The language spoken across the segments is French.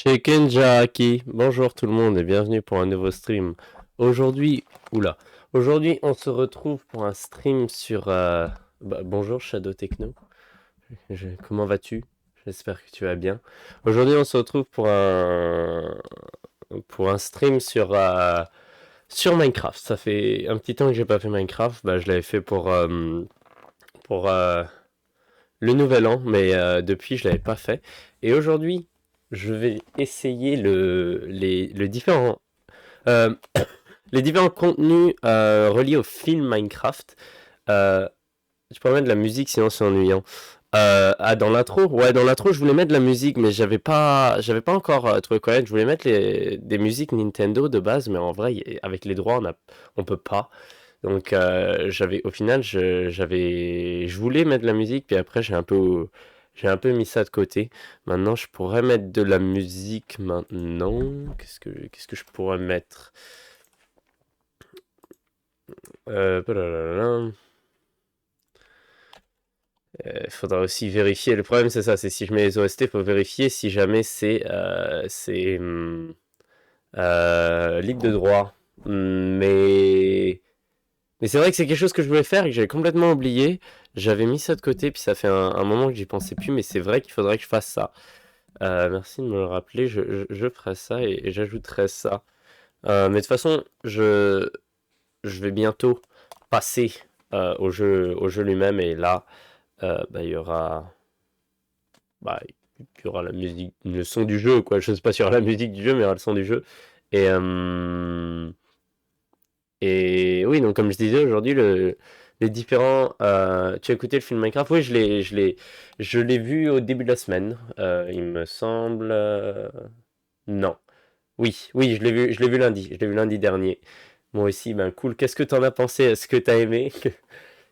Chicken Jackie, bonjour tout le monde et bienvenue pour un nouveau stream. Aujourd'hui, oula, aujourd'hui on se retrouve pour un stream sur... bonjour Shadow Techno, comment vas-tu? J'espère que tu vas bien. Aujourd'hui on se retrouve pour un stream sur Minecraft. Ça fait un petit temps que j'ai pas fait Minecraft, je l'avais fait pour le nouvel an, mais depuis je l'avais pas fait. Et aujourd'hui, je vais essayer euh, les différents contenus reliés au film Minecraft. Euh, je pourrais mettre de la musique sinon c'est ennuyant. Dans l'intro, ouais, dans l'intro, je voulais mettre de la musique, mais j'avais pas encore trouvé quoi mettre. Je voulais mettre des musiques Nintendo de base, mais en vrai, avec les droits, on peut pas. Donc, au final, je voulais mettre de la musique, puis après, j'ai un peu mis ça de côté. Maintenant, je pourrais mettre de la musique maintenant. Qu'est-ce que je pourrais mettre? Blablabla. Faudra aussi vérifier. Le problème, c'est ça, c'est si je mets les OST, il faut vérifier si jamais c'est libre de droit. Mais c'est vrai que c'est quelque chose que je voulais faire et que j'avais complètement oublié. J'avais mis ça de côté, puis ça fait un moment que j'y pensais plus, mais c'est vrai qu'il faudrait que je fasse ça. Merci de me le rappeler, je ferai ça et j'ajouterai ça. Mais de toute façon, je vais bientôt passer au jeu lui-même, et là, il y aura, il y aura la musique, le son du jeu, quoi. Je sais pas s'il y aura la musique du jeu, mais il y aura le son du jeu. Et, euh, et oui, donc comme je disais aujourd'hui, les différents. Tu as écouté le film Minecraft? Oui, je l'ai vu au début de la semaine. Il me semble. Non. Oui, oui, je l'ai vu lundi. Je l'ai vu lundi dernier. Moi aussi, ben cool. Qu'est-ce que t'en as pensé? Est-ce que t'as aimé?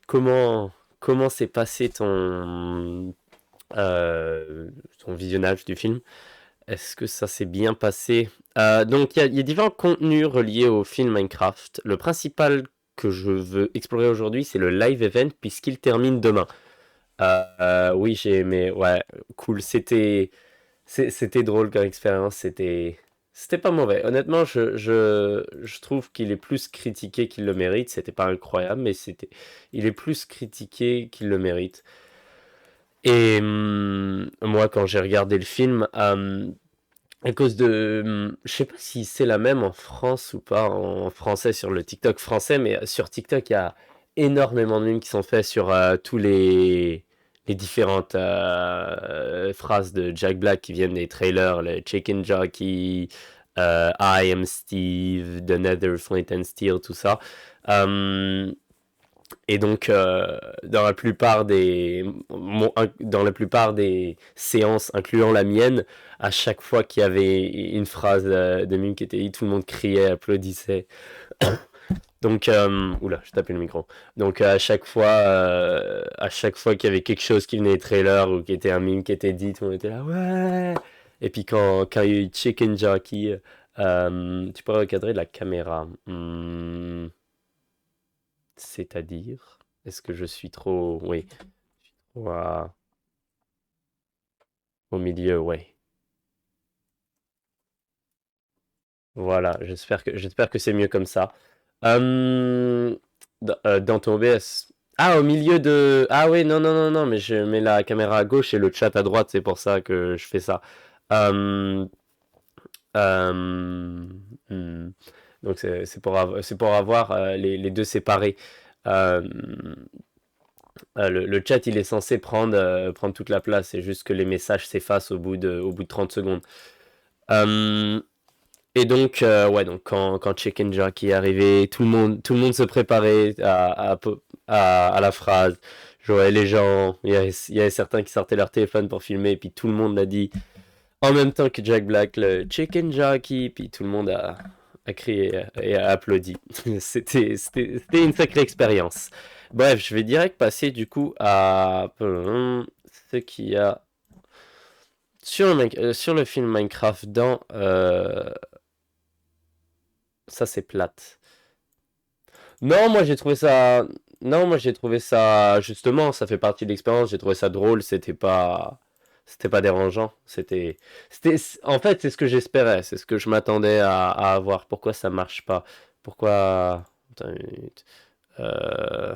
Comment comment s'est passé ton visionnage du film? Est-ce que ça s'est bien passé? Donc, il y a différents contenus reliés au film Minecraft. Le principal que je veux explorer aujourd'hui, c'est le live event, puisqu'il termine demain. Oui, j'ai aimé. Ouais, cool. C'était drôle comme expérience. C'était pas mauvais. Honnêtement, je trouve qu'il est plus critiqué qu'il le mérite. C'était pas incroyable, mais il est plus critiqué qu'il le mérite. Et moi, quand j'ai regardé le film, à cause de... je sais pas si c'est la même en France ou pas, en français, sur le TikTok français, mais sur TikTok, il y a énormément de memes qui sont faits sur tous les différentes phrases de Jack Black qui viennent des trailers, le Chicken Jockey, I am Steve, The Nether, Flint and Steel, tout ça. Euh, et donc, dans la plupart des séances, incluant la mienne, à chaque fois qu'il y avait une phrase de mime qui était dit, tout le monde criait, applaudissait. Donc, oula, je tapais le micro. Donc, à chaque fois qu'il y avait quelque chose qui venait des trailers ou qui était un mime qui était dit, tout le monde était là, ouais. Et puis quand il y a eu Chicken Jockey, tu pourrais recadrer de la caméra. C'est-à-dire, est-ce que je suis trop, oui, trop au milieu, ouais. Voilà, j'espère que c'est mieux comme ça. Dans ton OBS. Ah, au milieu de. Ah oui, non, non, non, non, mais je mets la caméra à gauche et le chat à droite, c'est pour ça que je fais ça. Euh, euh, hmm. Donc c'est pour avoir les deux séparés. Euh, le chat, il est censé prendre toute la place, c'est juste que les messages s'effacent au bout de 30 secondes. Euh, et donc, ouais, donc quand Chicken Jockey est arrivé, tout le monde se préparait à la phrase. Je voyais les gens, il y avait certains qui sortaient leur téléphone pour filmer, et puis tout le monde l'a dit en même temps que Jack Black, le Chicken Jockey, puis tout le monde a crié et a applaudi. C'était une sacrée expérience. Bref, je vais direct passer du coup à ce qu'il y a sur le film Minecraft dans... ça, c'est plate. Non, moi j'ai trouvé ça... Non, moi j'ai trouvé ça... Justement, ça fait partie de l'expérience. J'ai trouvé ça drôle. C'était pas dérangeant. En fait, c'est ce que j'espérais. C'est ce que je m'attendais à avoir. Pourquoi ça marche pas? Pourquoi... Attends une minute. Euh,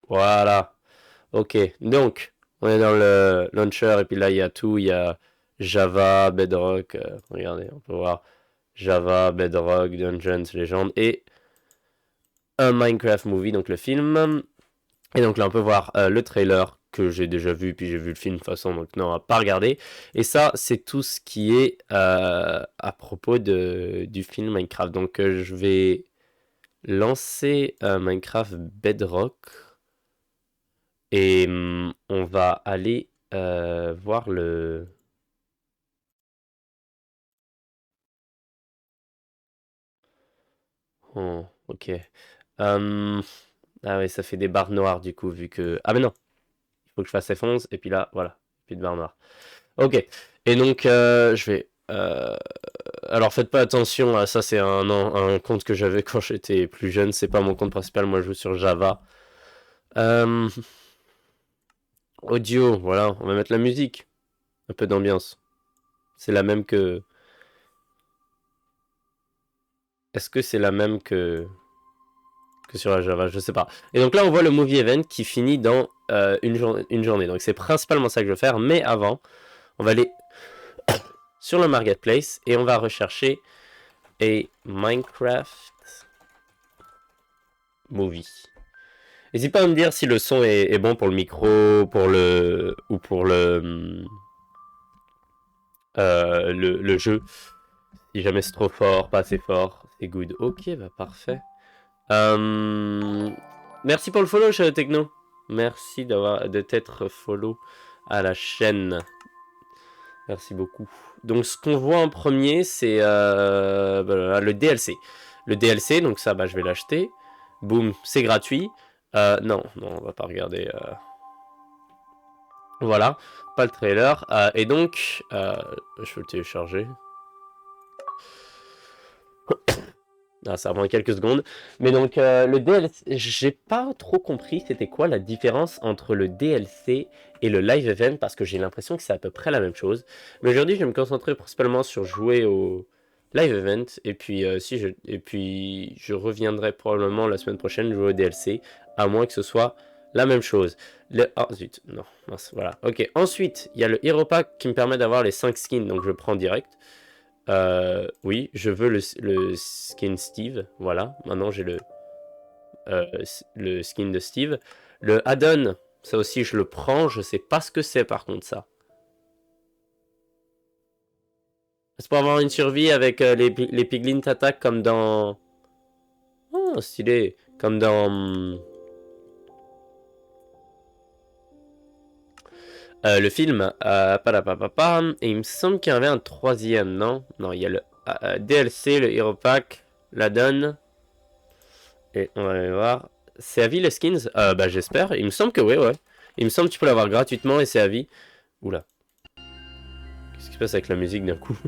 Voilà. Ok. Donc, on est dans le launcher et puis là, il y a tout. Il y a Java, Bedrock. Regardez, on peut voir Java, Bedrock, Dungeons, Legends et un Minecraft Movie, donc le film. Et donc là, on peut voir le trailer que j'ai déjà vu, puis j'ai vu le film de toute façon, donc non, on va pas regarder. Et ça, c'est tout ce qui est à propos du film Minecraft. Donc je vais lancer Minecraft Bedrock et on va aller voir le... Oh, ok. Euh, Ah oui, ça fait des barres noires du coup, vu que... Ah mais non, il faut que je fasse F11, et puis là, voilà, plus de barres noires. Ok. Et donc, je vais. Alors, faites pas attention à ça, c'est un compte que j'avais quand j'étais plus jeune. C'est pas mon compte principal, moi je joue sur Java. Euh, Audio, voilà, on va mettre la musique. Un peu d'ambiance. C'est la même que. Est-ce que c'est la même que sur la Java? Je sais pas. Et donc là, on voit le movie event qui finit dans une journée. Donc c'est principalement ça que je veux faire. Mais avant, on va aller sur le marketplace et on va rechercher a Minecraft movie. N'hésite pas à me dire si le son est bon pour le micro, pour le ou pour le jeu. Si jamais c'est trop fort, pas assez fort, c'est good. Ok, bah parfait. Euh, Merci pour le follow, chez Techno. Merci de t'être follow à la chaîne. Merci beaucoup. Donc ce qu'on voit en premier, c'est voilà, le DLC. Le DLC, donc ça, bah, je vais l'acheter. Boum, c'est gratuit. Non, non, on va pas regarder. Voilà, pas le trailer. Et donc, je vais le télécharger. Ah, ça prend quelques secondes. Mais donc, le DLC, j'ai pas trop compris c'était quoi la différence entre le DLC et le live event parce que j'ai l'impression que c'est à peu près la même chose. Mais aujourd'hui, je vais me concentrer principalement sur jouer au live event et puis, je reviendrai probablement la semaine prochaine jouer au DLC à moins que ce soit la même chose. Ah zut, non, mince, voilà. Ok, ensuite, il y a le Hero Pack qui me permet d'avoir les 5 skins, donc je prends direct. Oui, je veux le skin Steve. Voilà, maintenant j'ai le skin de Steve. Le add-on, ça aussi je le prends. Je sais pas ce que c'est par contre ça. C'est pour avoir une survie avec les piglins t'attaquent comme dans... Oh, stylé. Comme dans... le film. Et il me semble qu'il y en avait un troisième, non? Non, il y a le DLC, le Hero Pack, l'add-on. Et on va aller voir. C'est à vie les skins? Bah j'espère. Il me semble que oui, ouais. Il me semble que tu peux l'avoir gratuitement et c'est à vie. Oula. Qu'est-ce qui se passe avec la musique d'un coup?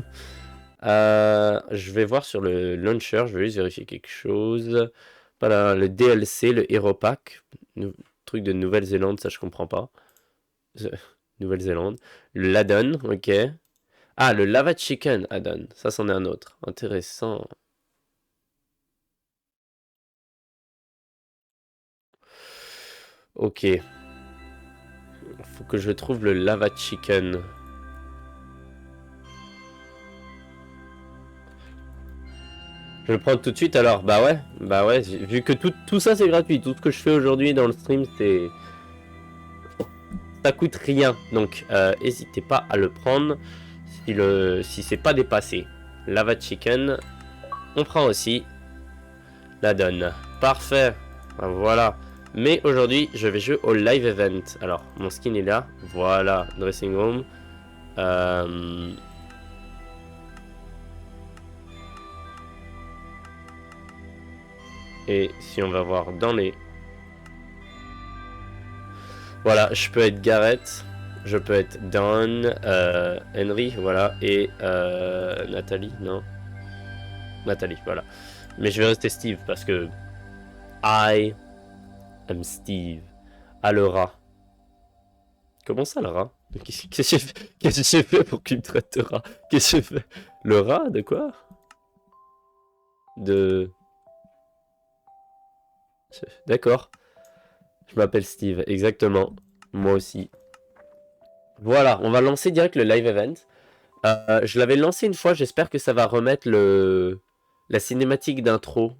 Je vais voir sur le launcher. Je vais juste vérifier quelque chose. Voilà, le DLC, le Hero Pack. Truc de Nouvelle-Zélande, ça je comprends pas. Nouvelle-Zélande. Le Ladon, ok. Ah, le Lava Chicken add-on. Ça, c'en est un autre. Intéressant. Ok. Faut que je trouve le Lava Chicken. Je vais le prendre tout de suite alors. Bah ouais, vu que tout ça c'est gratuit, tout ce que je fais aujourd'hui dans le stream c'est... Ça coûte rien, donc n'hésitez pas à le prendre si c'est pas dépassé. Lava Chicken, on prend aussi la donne. Parfait, voilà. Mais aujourd'hui je vais jouer au live event. Alors mon skin est là, voilà, dressing room. Et si on va voir dans les... Voilà, je peux être Gareth, je peux être Don, Henry, voilà, et Nathalie, non? Nathalie, voilà. Mais je vais rester Steve parce que I am Steve. Alora. Comment ça, le rat? Qu'est-ce que j'ai fait pour qu'il me traite de rat? Qu'est-ce que j'ai fait? Le rat, de quoi? De... D'accord. Je m'appelle Steve, exactement. Moi aussi. Voilà, on va lancer direct le live event. Je l'avais lancé une fois, j'espère que ça va remettre la cinématique d'intro.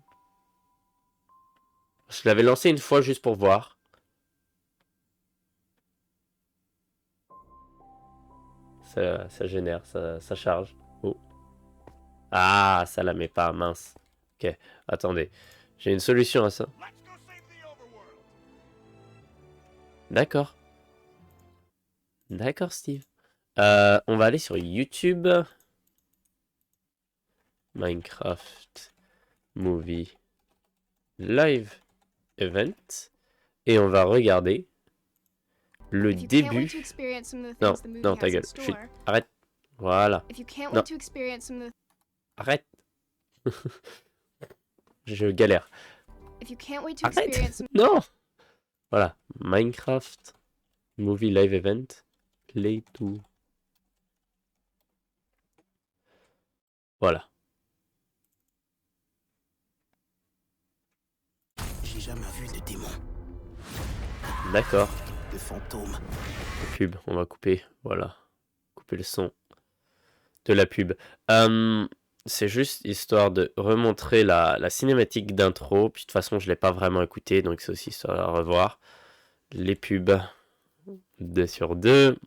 Je l'avais lancé une fois juste pour voir. Ça génère, ça charge. Oh. Ah, ça la met pas, mince. Ok, attendez. J'ai une solution à ça. D'accord. D'accord, Steve. On va aller sur YouTube. Minecraft Movie Live Event. Et on va regarder le début. Non, non, ta gueule. Chut, arrête. Voilà. Non. Arrête. Je galère. Arrête. Non. Voilà. Minecraft Movie Live Event. Play to. Voilà. J'ai jamais vu de démon. D'accord. De fantôme. Pub, on va couper. Voilà. Couper le son de la pub. C'est juste histoire de remontrer la cinématique d'intro. Puis de toute façon, je l'ai pas vraiment écouté, donc c'est aussi histoire de revoir les pubs 2 sur 2.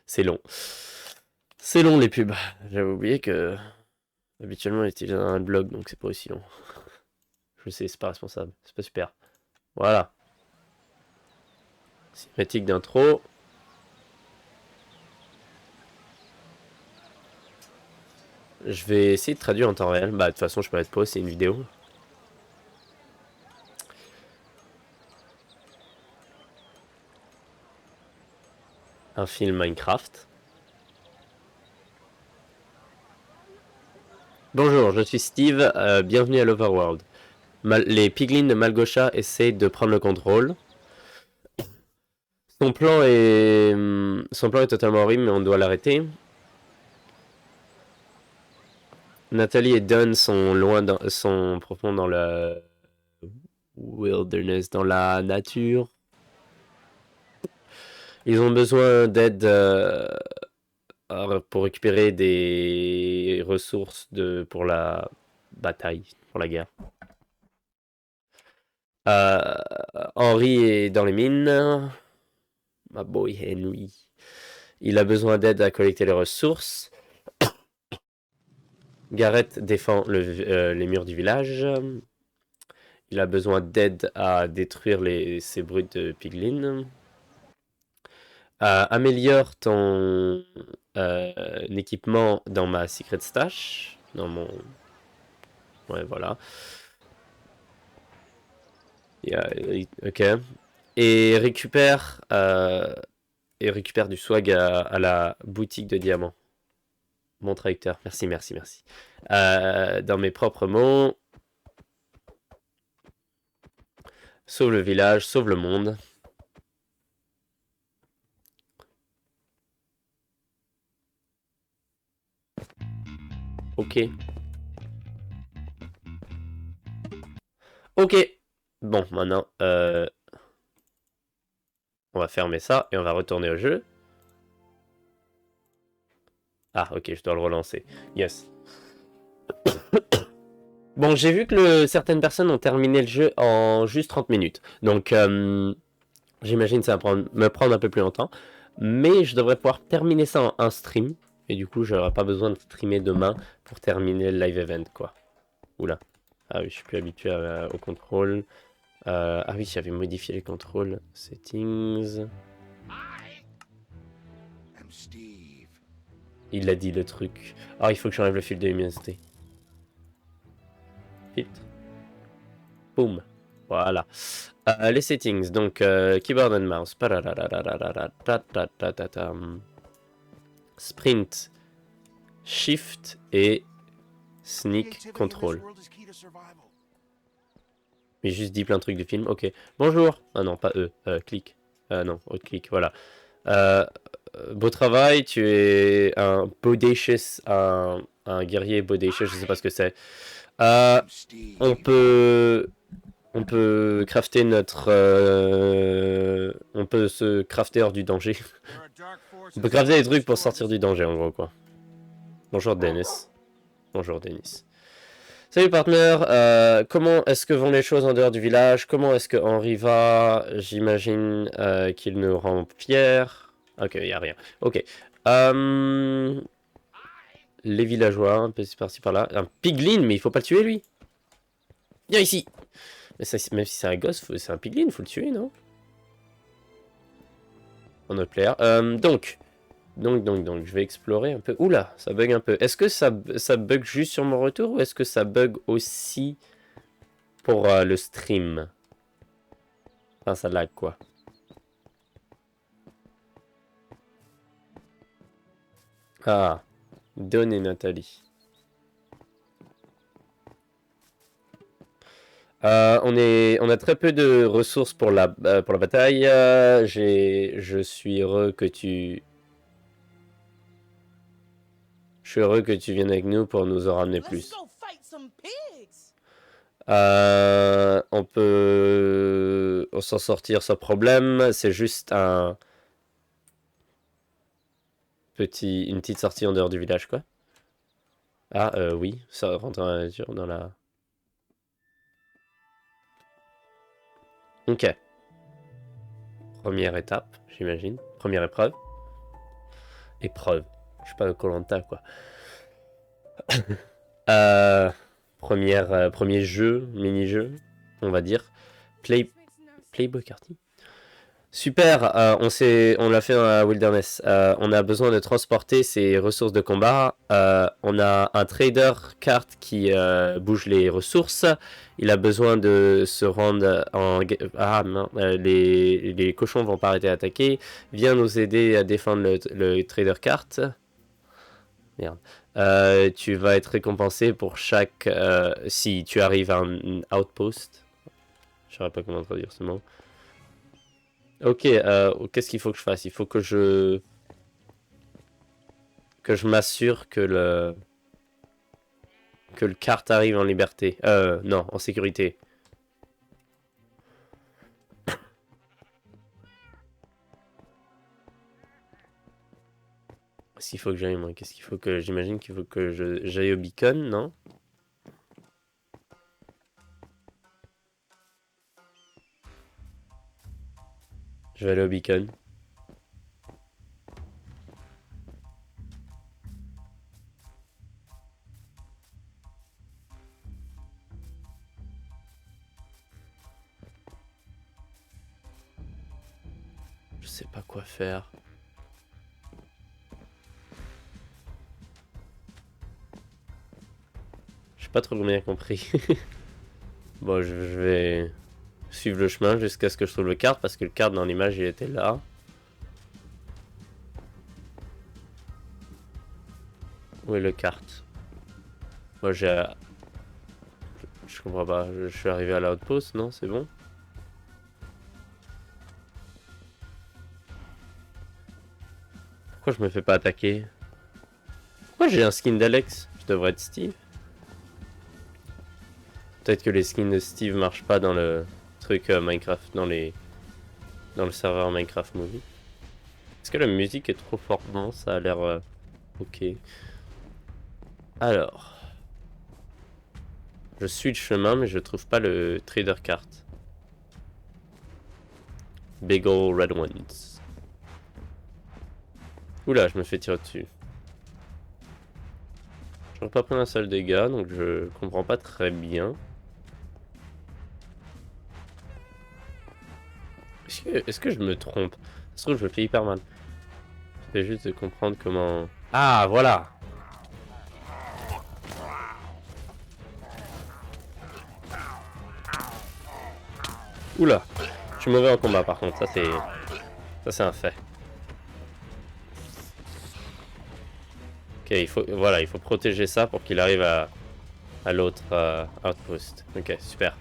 C'est long. C'est long les pubs. J'avais oublié que habituellement on utilise un blog, donc c'est pas aussi long. Je sais, c'est pas responsable. C'est pas super. Voilà. Cinématique d'intro. Je vais essayer de traduire en temps réel. Bah, de toute façon, je peux mettre pause, c'est une vidéo. Un film Minecraft. Bonjour, je suis Steve, bienvenue à l'Overworld. Les piglins de Malgosha essaient de prendre le contrôle. Son plan est totalement horrible, mais on doit l'arrêter. Nathalie et Don sont profonds dans la wilderness, dans la nature. Ils ont besoin d'aide pour récupérer des ressources pour la bataille, pour la guerre. Henry est dans les mines. My boy Henry. Il a besoin d'aide à collecter les ressources. Gareth défend les murs du village. Il a besoin d'aide à détruire ces brutes de piglins. Améliore ton équipement dans ma secret stash. Dans mon... Ouais, voilà. Ok. Et récupère du swag à la boutique de diamants. Mon traducteur. Merci, merci, merci. Dans mes propres mots. Sauve le village, sauve le monde. Ok. Ok. Bon, maintenant, on va fermer ça et on va retourner au jeu. Ah, ok, je dois le relancer. Yes. Bon, j'ai vu que certaines personnes ont terminé le jeu en juste 30 minutes. Donc, j'imagine que ça va me prendre un peu plus longtemps. Mais je devrais pouvoir terminer ça en un stream. Et du coup, j'aurai pas besoin de streamer demain pour terminer le live event, quoi. Oula. Ah oui, je suis plus habitué au contrôle. Ah oui, j'avais modifié les contrôles. Settings. Il a dit le truc. Ah, il faut que j'enlève le fil de luminosité. Filtre. Boum. Voilà. Les settings, donc keyboard and mouse. Sprint, shift et sneak control. Mais juste dit plein de trucs du film. Ok. Bonjour. Ah non, pas eux. Clic. Non, autre clic. Voilà. Euh, Beau travail. Tu es un bodacious, un guerrier bodacious. Je sais pas ce que c'est. On peut, on peut crafter notre, on peut se crafter hors du danger. On peut crafter des trucs pour sortir du danger, en gros, quoi. Bonjour, Dennis. Bonjour, Dennis. Salut partenaire, comment est-ce que vont les choses en dehors du village? Comment est-ce que Henri va? J'imagine qu'il nous rend fiers. Ok, il n'y a rien. Ok. Les villageois, un peu par-ci par-là. Un piglin, mais il faut pas le tuer lui. Viens ici. Mais ça, même si c'est un gosse, c'est un piglin, faut le tuer, non? En autre player. Donc, je vais explorer un peu. Oula, ça bug un peu. Est-ce que ça bug juste sur mon retour ou est-ce que ça bug aussi pour le stream? Enfin, ça lag quoi. Ah, Don et Nathalie. On a très peu de ressources pour la bataille. Je suis heureux que tu... Je suis heureux que tu viennes avec nous pour nous en ramener plus. On peut s'en sortir sans problème. C'est juste une petite sortie en dehors du village, quoi. Ah, oui, ça rentre dans la nature, dans la... Ok. Première étape, j'imagine. Première épreuve. Épreuve. Je suis pas Koh-Lanta, quoi. Premier jeu, mini-jeu, on va dire. Playboy Carty. Super, on l'a fait dans la Wilderness. On a besoin de transporter ces ressources de combat. On a un trader carte qui bouge les ressources. Il a besoin de se rendre en... Ah non, les cochons vont pas arrêter d'attaquer. Viens nous aider à défendre le trader carte. Merde. Tu vas être récompensé pour chaque... si tu arrives à un outpost. Je ne saurais pas comment traduire ce mot. Ok, qu'est-ce qu'il faut que je fasse? Il faut que je m'assure que le carte arrive en liberté. Non, en sécurité. Qu'est-ce qu'il faut que j'aille, moi? Qu'est-ce qu'il faut que... J'imagine qu'il faut que j'aille au beacon, non? Je vais aller au beacon. Je sais pas quoi faire. J'ai pas trop bien compris. Bon, je vais suivre le chemin jusqu'à ce que je trouve le carte, parce que le carte dans l'image il était là. Où est le carte? Moi j'ai... Je comprends pas, je suis arrivé à l'outpost, non? C'est bon? Pourquoi je me fais pas attaquer? Pourquoi j'ai un skin d'Alex? Je devrais être Steve. Peut-être que les skins de Steve marchent pas dans le truc Minecraft, dans le serveur Minecraft Movie. Est-ce que la musique est trop forte? Non, ça a l'air ok. Alors, je suis le chemin, mais je trouve pas le trader carte. Big ol' red ones. Oula, je me fais tirer dessus. Je n'ai pas pris un seul dégât, donc je comprends pas très bien. Est-ce que je me trompe? Ça se trouve, je me fais hyper mal. Je vais juste comprendre comment... Ah, voilà! Oula! Je suis mauvais en combat, par contre. Ça, c'est un fait. Ok, il faut protéger ça pour qu'il arrive à l'autre outpost. Ok, super.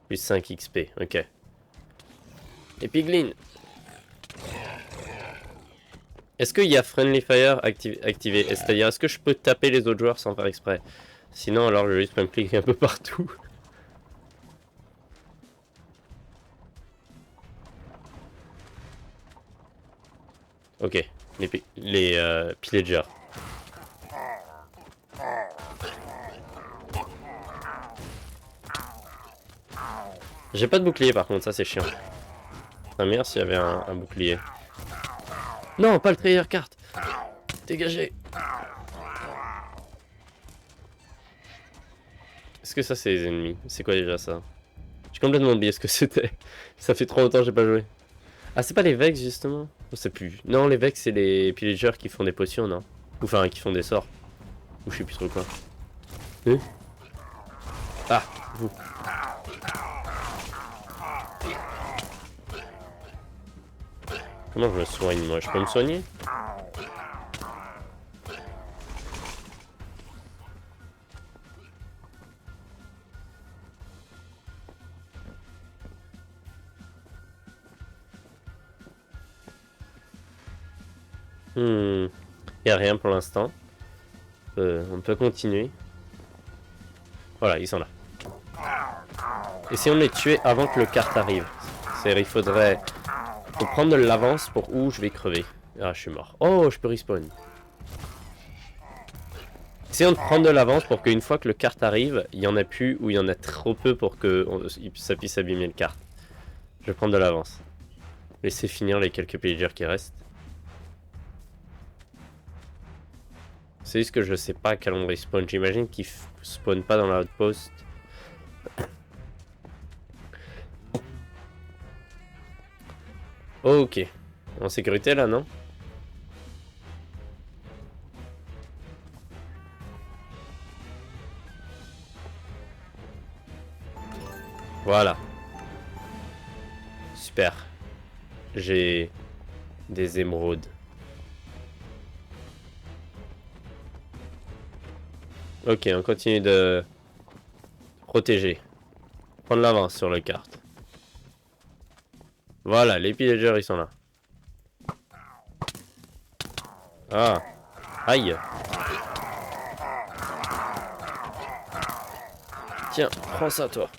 Plus 5 XP, ok. Et Piglin. Est-ce qu'il y a Friendly Fire activé? C'est-à-dire, est-ce que je peux taper les autres joueurs sans faire exprès? Sinon, alors je vais juste cliquer un peu partout. Ok, les pillagers. J'ai pas de bouclier par contre, ça c'est chiant. Ah merde s'il y avait un bouclier. Non, pas le trailer carte. Dégagez. Est-ce que ça c'est les ennemis? C'est quoi déjà ça? J'ai complètement oublié ce que c'était. Ça fait trop longtemps que j'ai pas joué. Ah c'est pas les Vex justement? Je sais plus. Non les Vex c'est les pillagers qui font des potions non? Ou enfin qui font des sorts. Ou je sais plus trop quoi. Ah, vous. Comment je me soigne moi? Je peux me soigner? Il n'y a rien pour l'instant. On peut continuer. Voilà, ils sont là. Essayons de les tuer avant que le carte arrive. C'est-à-dire, il faudrait faut prendre de l'avance pour où je vais crever. Ah, je suis mort. Oh, je peux respawn. Essayons de prendre de l'avance pour qu'une fois que le carte arrive, il y en a plus ou il y en a trop peu pour que ça puisse abîmer le carte. Je vais prendre de l'avance. Laissez finir les quelques pillagers qui restent. C'est juste que je sais pas à quel endroit ils spawnent. J'imagine qu'ils spawnent pas dans la outpost. Ok. En sécurité là, non? Voilà. Super. J'ai des émeraudes. Ok, on continue de protéger. Prendre l'avance sur la carte. Voilà, les pillagers ils sont là. Ah. Aïe. Tiens, prends ça toi.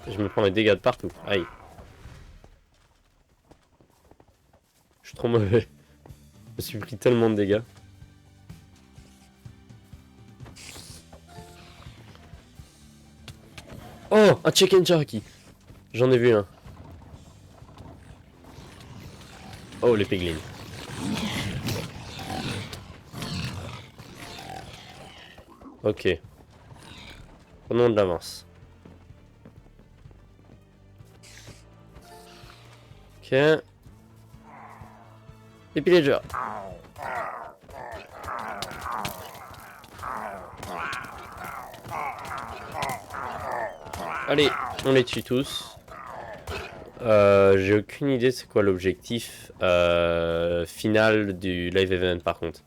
Je me prends des dégâts de partout. Aïe. Je suis trop mauvais. Je me suis pris tellement de dégâts. Oh, un chicken Cherokee. J'en ai vu un. Oh, les piglins. Ok. Prenons de l'avance. Ok. Les pillagers. Allez, on les tue tous. J'ai aucune idée c'est quoi l'objectif final du live event par contre.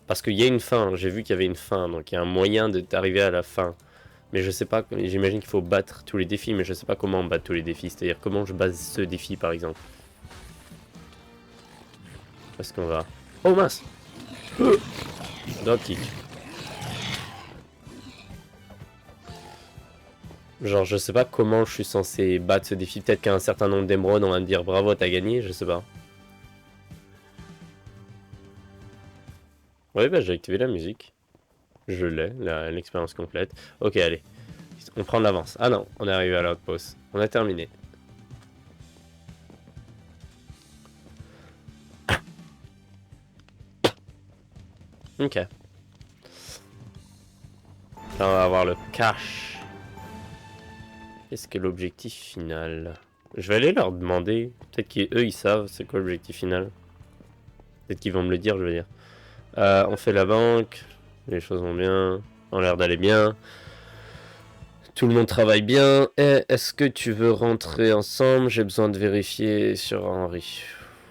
Parce qu'il y a une fin, j'ai vu qu'il y avait une fin, donc il y a un moyen d'arriver à la fin. Mais je sais pas, j'imagine qu'il faut battre tous les défis, mais je sais pas comment on bat tous les défis. C'est-à-dire comment je base ce défi par exemple. Est-ce qu'on va... Oh mince. Dropkick. Genre je sais pas comment je suis censé battre ce défi. Peut-être qu'à un certain nombre d'émeraudes on va me dire bravo t'as gagné, je sais pas. Ouais bah j'ai activé la musique. Je l'ai, l'expérience complète. Ok allez. On prend de l'avance. Ah non, on est arrivé à l'outpost. On a terminé. Ok. Là, on va avoir le cash. Qu'est-ce que l'objectif final? Je vais aller leur demander. Peut-être qu'eux, ils savent c'est quoi l'objectif final. Peut-être qu'ils vont me le dire, je veux dire. On fait la banque. Les choses vont bien. On a l'air d'aller bien. Tout le monde travaille bien. Et est-ce que tu veux rentrer ensemble? J'ai besoin de vérifier sur Henri.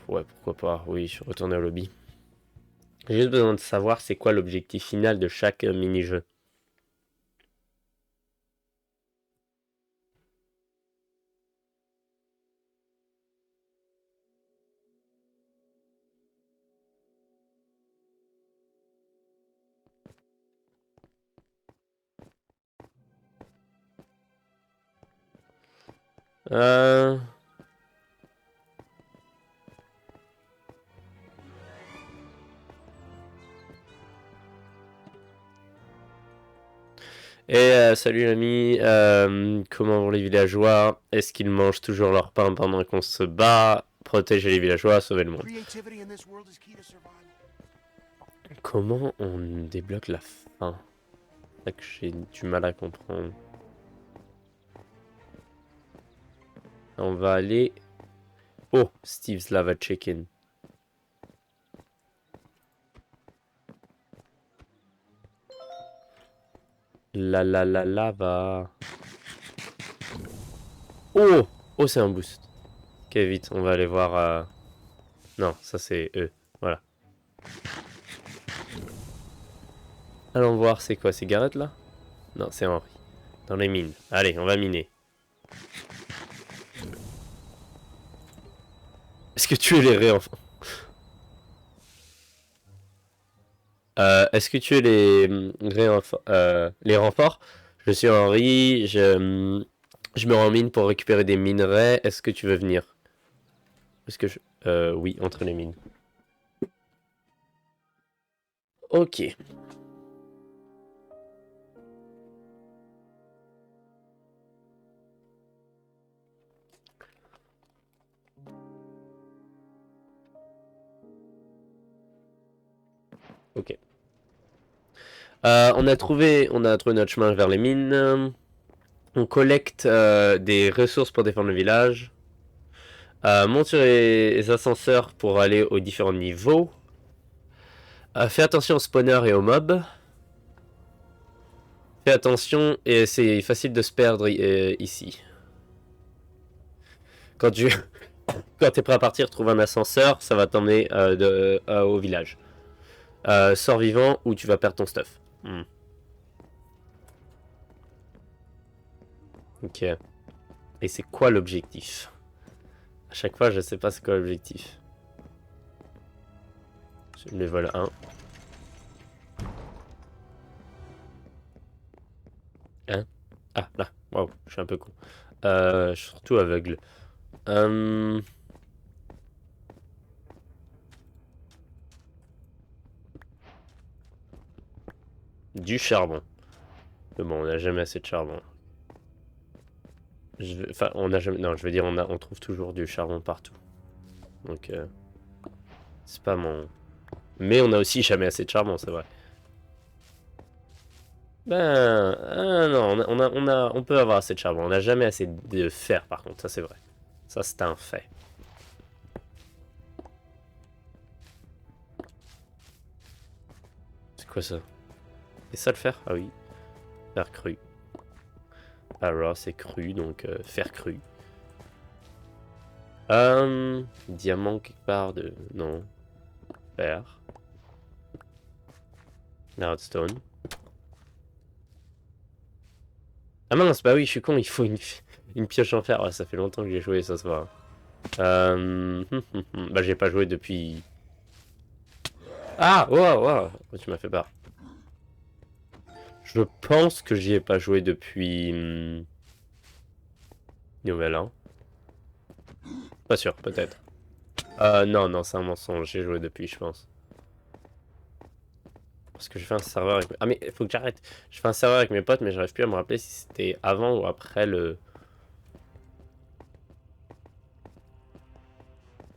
Ouais, pourquoi pas. Oui, je retourner au lobby. J'ai juste besoin de savoir c'est quoi l'objectif final de chaque mini-jeu. Euh... Salut l'ami, comment vont les villageois? Est-ce qu'ils mangent toujours leur pain pendant qu'on se bat? Protéger les villageois, sauver le monde. Comment on débloque la fin? C'est ça que j'ai du mal à comprendre. On va aller... Oh, Steve's Lava Chicken. La lava. Oh! Oh, c'est un boost. Ok, vite, on va aller voir... Non, ça c'est eux. Voilà. Allons voir, c'est quoi? C'est Garrett là? Non, c'est Henry. Dans les mines. Allez, on va miner. Est-ce que tu es les réenfants? Est-ce que tu es les renforts? Je suis Henry, je me rends en mine pour récupérer des minerais. Est-ce que tu veux venir? Est-ce que je... oui, entre les mines. Ok. Ok. On a trouvé notre chemin vers les mines. On collecte des ressources pour défendre le village. Monte sur les ascenseurs pour aller aux différents niveaux. Fais attention aux spawners et aux mobs. Fais attention, et c'est facile de se perdre ici. Quand tu quand es prêt à partir, trouve un ascenseur, ça va t'emmener au village. Sors vivant ou tu vas perdre ton stuff. Ok. Et c'est quoi l'objectif? À chaque fois, je sais pas c'est quoi l'objectif. Level 1. Hein? Ah, là. Waouh, je suis un peu con. Je suis surtout aveugle. Du charbon. Mais bon, on n'a jamais assez de charbon. Enfin, on a jamais... Non, je veux dire, on trouve toujours du charbon partout. Donc, c'est pas mon... Mais on a aussi jamais assez de charbon, c'est vrai. Ben... non, on peut avoir assez de charbon. On n'a jamais assez de fer, par contre. Ça, c'est vrai. Ça, c'est un fait. C'est quoi ça? C'est ça le fer? Ah oui. Fer cru. Ah, raw, c'est cru, donc fer cru. Diamant quelque part de... Non. Fer. Redstone. Ah mince, bah oui, je suis con, il faut une pioche en fer. Ouais, ça fait longtemps que j'ai joué, ça se voit. Bah j'ai pas joué depuis... Ah, wow, wow. Oh, tu m'as fait peur. Je pense que j'y ai pas joué depuis... Nouvel an. Pas sûr, peut-être. Non, non, c'est un mensonge. J'ai joué depuis, je pense. Parce que j'ai fait un serveur avec... Ah mais, faut que j'arrête. Je fais un serveur avec mes potes, mais j'arrive plus à me rappeler si c'était avant ou après le...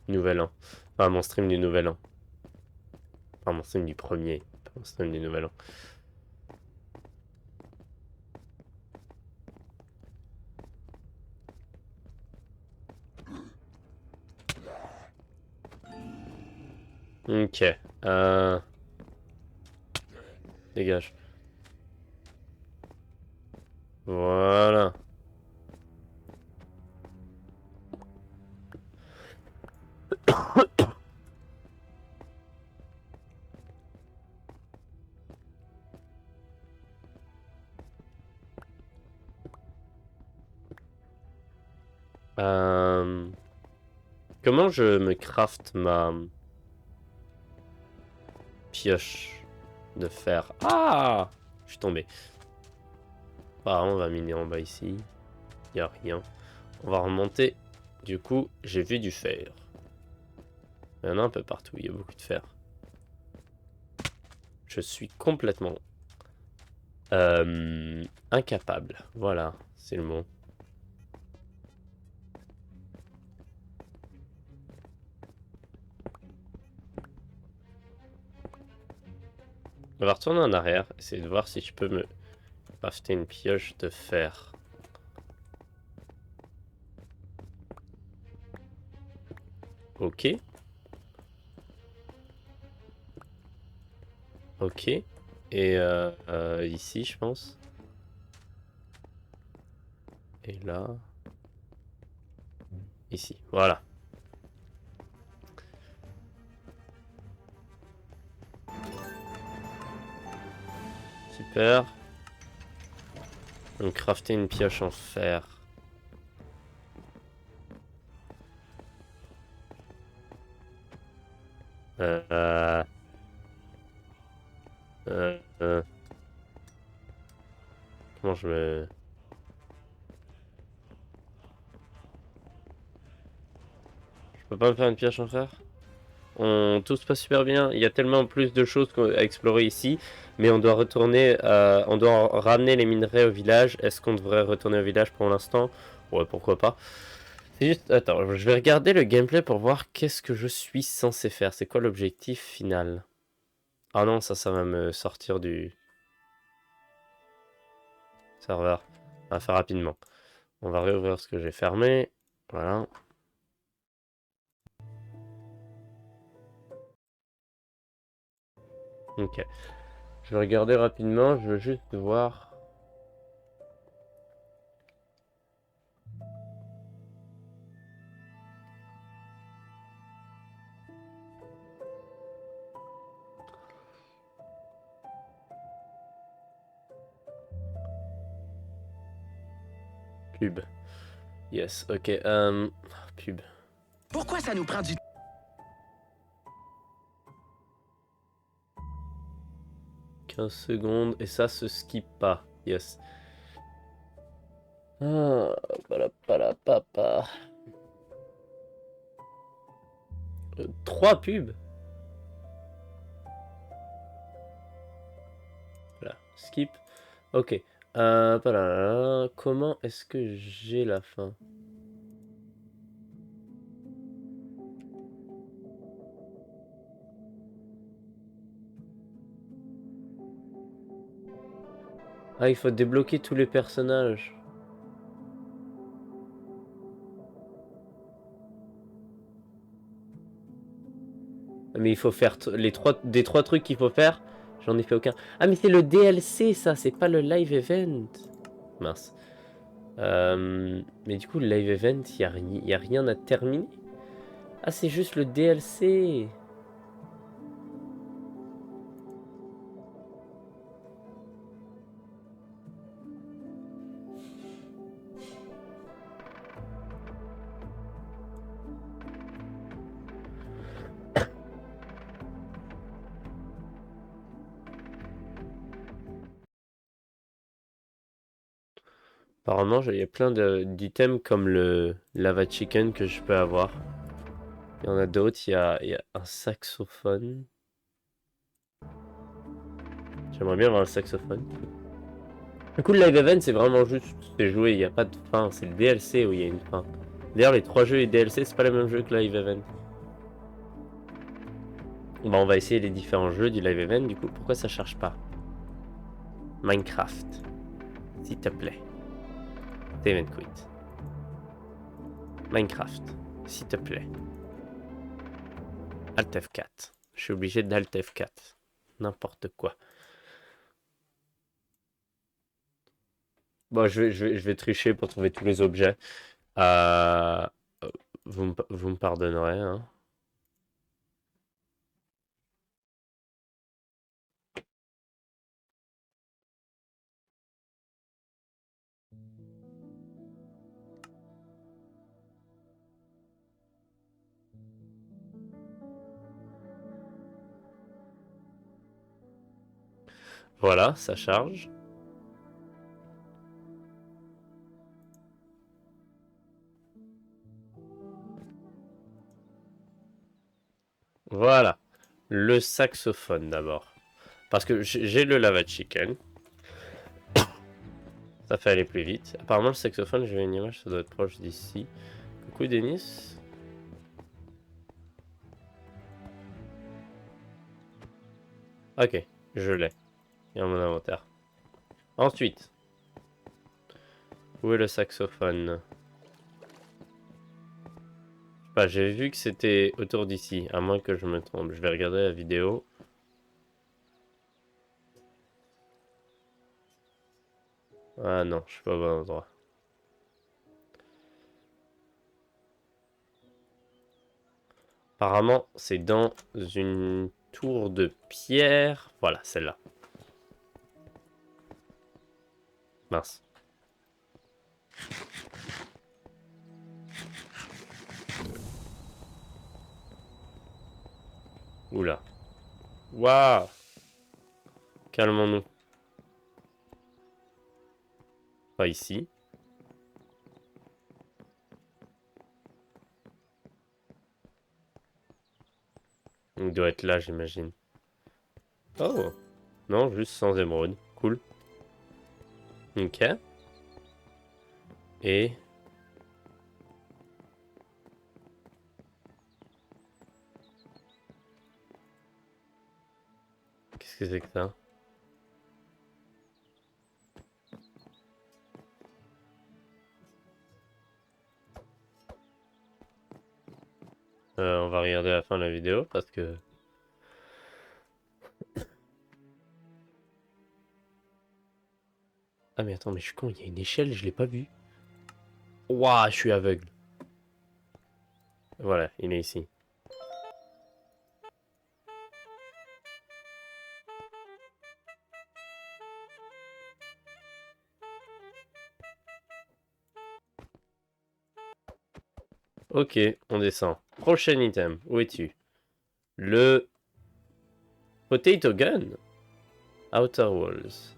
Nouvel an. Enfin, mon stream du Nouvel An. Enfin, mon stream du premier. Pas mon stream du Nouvel An. Ok. Dégage. Voilà. Comment je me craft ma pioche de fer? Ah! Je suis tombé. Apparemment, on va miner en bas ici. Il n'y a rien. On va remonter. Du coup, j'ai vu du fer. Il y en a un peu partout, il y a beaucoup de fer. Je suis complètement incapable. Voilà, c'est le mot. On va retourner en arrière, essayer de voir si je peux me crafter une pioche de fer. Ok. Ok. Et ici, je pense. Et là. Ici, voilà. Super. Donc crafter une pioche en fer. Euh, euh, euh, comment je me... Je peux pas me faire une pioche en fer? Tout se passe super bien. Il y a tellement plus de choses à explorer ici. Mais on doit retourner... on doit ramener les minerais au village. Est-ce qu'on devrait retourner au village pour l'instant? Ouais, pourquoi pas. C'est juste... Attends, je vais regarder le gameplay pour voir qu'est-ce que je suis censé faire. C'est quoi l'objectif final? Ah non, ça va me sortir du serveur. On va faire rapidement. On va réouvrir ce que j'ai fermé. Voilà. Ok. Je vais regarder rapidement. Je veux juste voir. Pub. Yes, ok. Pub. Pourquoi ça nous prend du... 15 secondes. Et ça se skip pas. Yes. Ah, papa. 3 pubs. Voilà. Skip. Ok. Comment est-ce que j'ai la fin? Ah, il faut débloquer tous les personnages. Mais il faut faire des trois trucs qu'il faut faire. J'en ai fait aucun. Ah, mais c'est le DLC, ça, c'est pas le live event. Mince. Mais du coup, le live event, y a rien à terminer. Ah, c'est juste le DLC. Apparemment, il y a plein d'items comme le lava chicken que je peux avoir. Il y en a d'autres, il y a un saxophone. J'aimerais bien avoir un saxophone. Du coup, le live event, c'est vraiment juste, c'est jouer, il n'y a pas de fin. C'est le DLC où il y a une fin. D'ailleurs, les trois jeux et DLC, c'est pas le même jeu que live event. Bah, on va essayer les différents jeux du live event, du coup. Pourquoi ça charge pas? Minecraft. S'il te plaît. Save and quit. Minecraft. S'il te plaît. Alt F4. Je suis obligé d'Alt F4. N'importe quoi. Bon, je vais tricher pour trouver tous les objets. Euh, vous me pardonnerez, hein. Voilà, ça charge. Voilà. Le saxophone d'abord. Parce que j'ai le lava chicken. Ça fait aller plus vite. Apparemment, le saxophone, j'ai une image, ça doit être proche d'ici. Coucou Denis. Ok, je l'ai. Il est dans mon inventaire. Ensuite, où est le saxophone? Bah, j'ai vu que c'était autour d'ici, à moins que je me trompe. Je vais regarder la vidéo. Ah non, je suis pas au bon endroit. Apparemment, c'est dans une tour de pierre. Voilà, celle-là. Mince. Oula. Waouh. Calmons-nous. Pas ici. Il doit être là, j'imagine. Oh. Non, juste sans émeraude. Cool. Ok. Et... qu'est-ce que c'est que ça? On va regarder la fin de la vidéo parce que... ah mais attends, mais je suis con, il y a une échelle, je l'ai pas vue. Ouah, je suis aveugle. Voilà, il est ici. Ok, on descend. Prochain item, où es-tu? Le... Potato Gun. Outer Walls.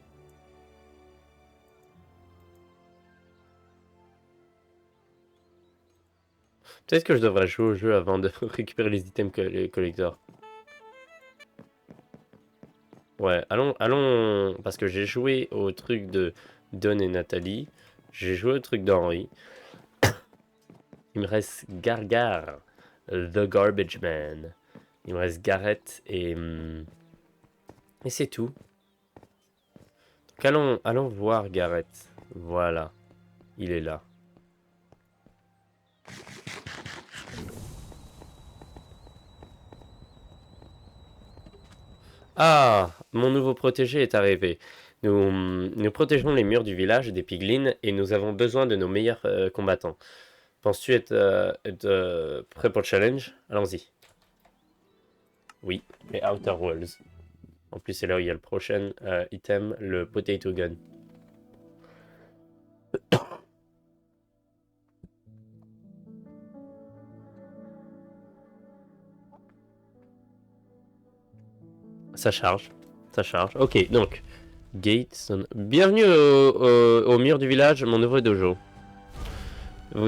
Peut-être que je devrais jouer au jeu avant de récupérer les items collector. Ouais, allons, parce que j'ai joué au truc de Don et Nathalie. J'ai joué au truc d'Henri. Il me reste Gargar, The Garbage Man. Il me reste Garrett et c'est tout. Donc allons voir Garrett. Voilà, il est là. Ah, mon nouveau protégé est arrivé. Nous protégeons les murs du village des piglins et nous avons besoin de nos meilleurs combattants. Penses-tu être prêt pour le challenge? Allons-y. Oui, les Outer Walls. En plus, c'est là où il y a le prochain item, le Potato Gun. Ça charge. Ça charge. Ok, donc. Gates. Bienvenue au mur du village, mon nouveau dojo.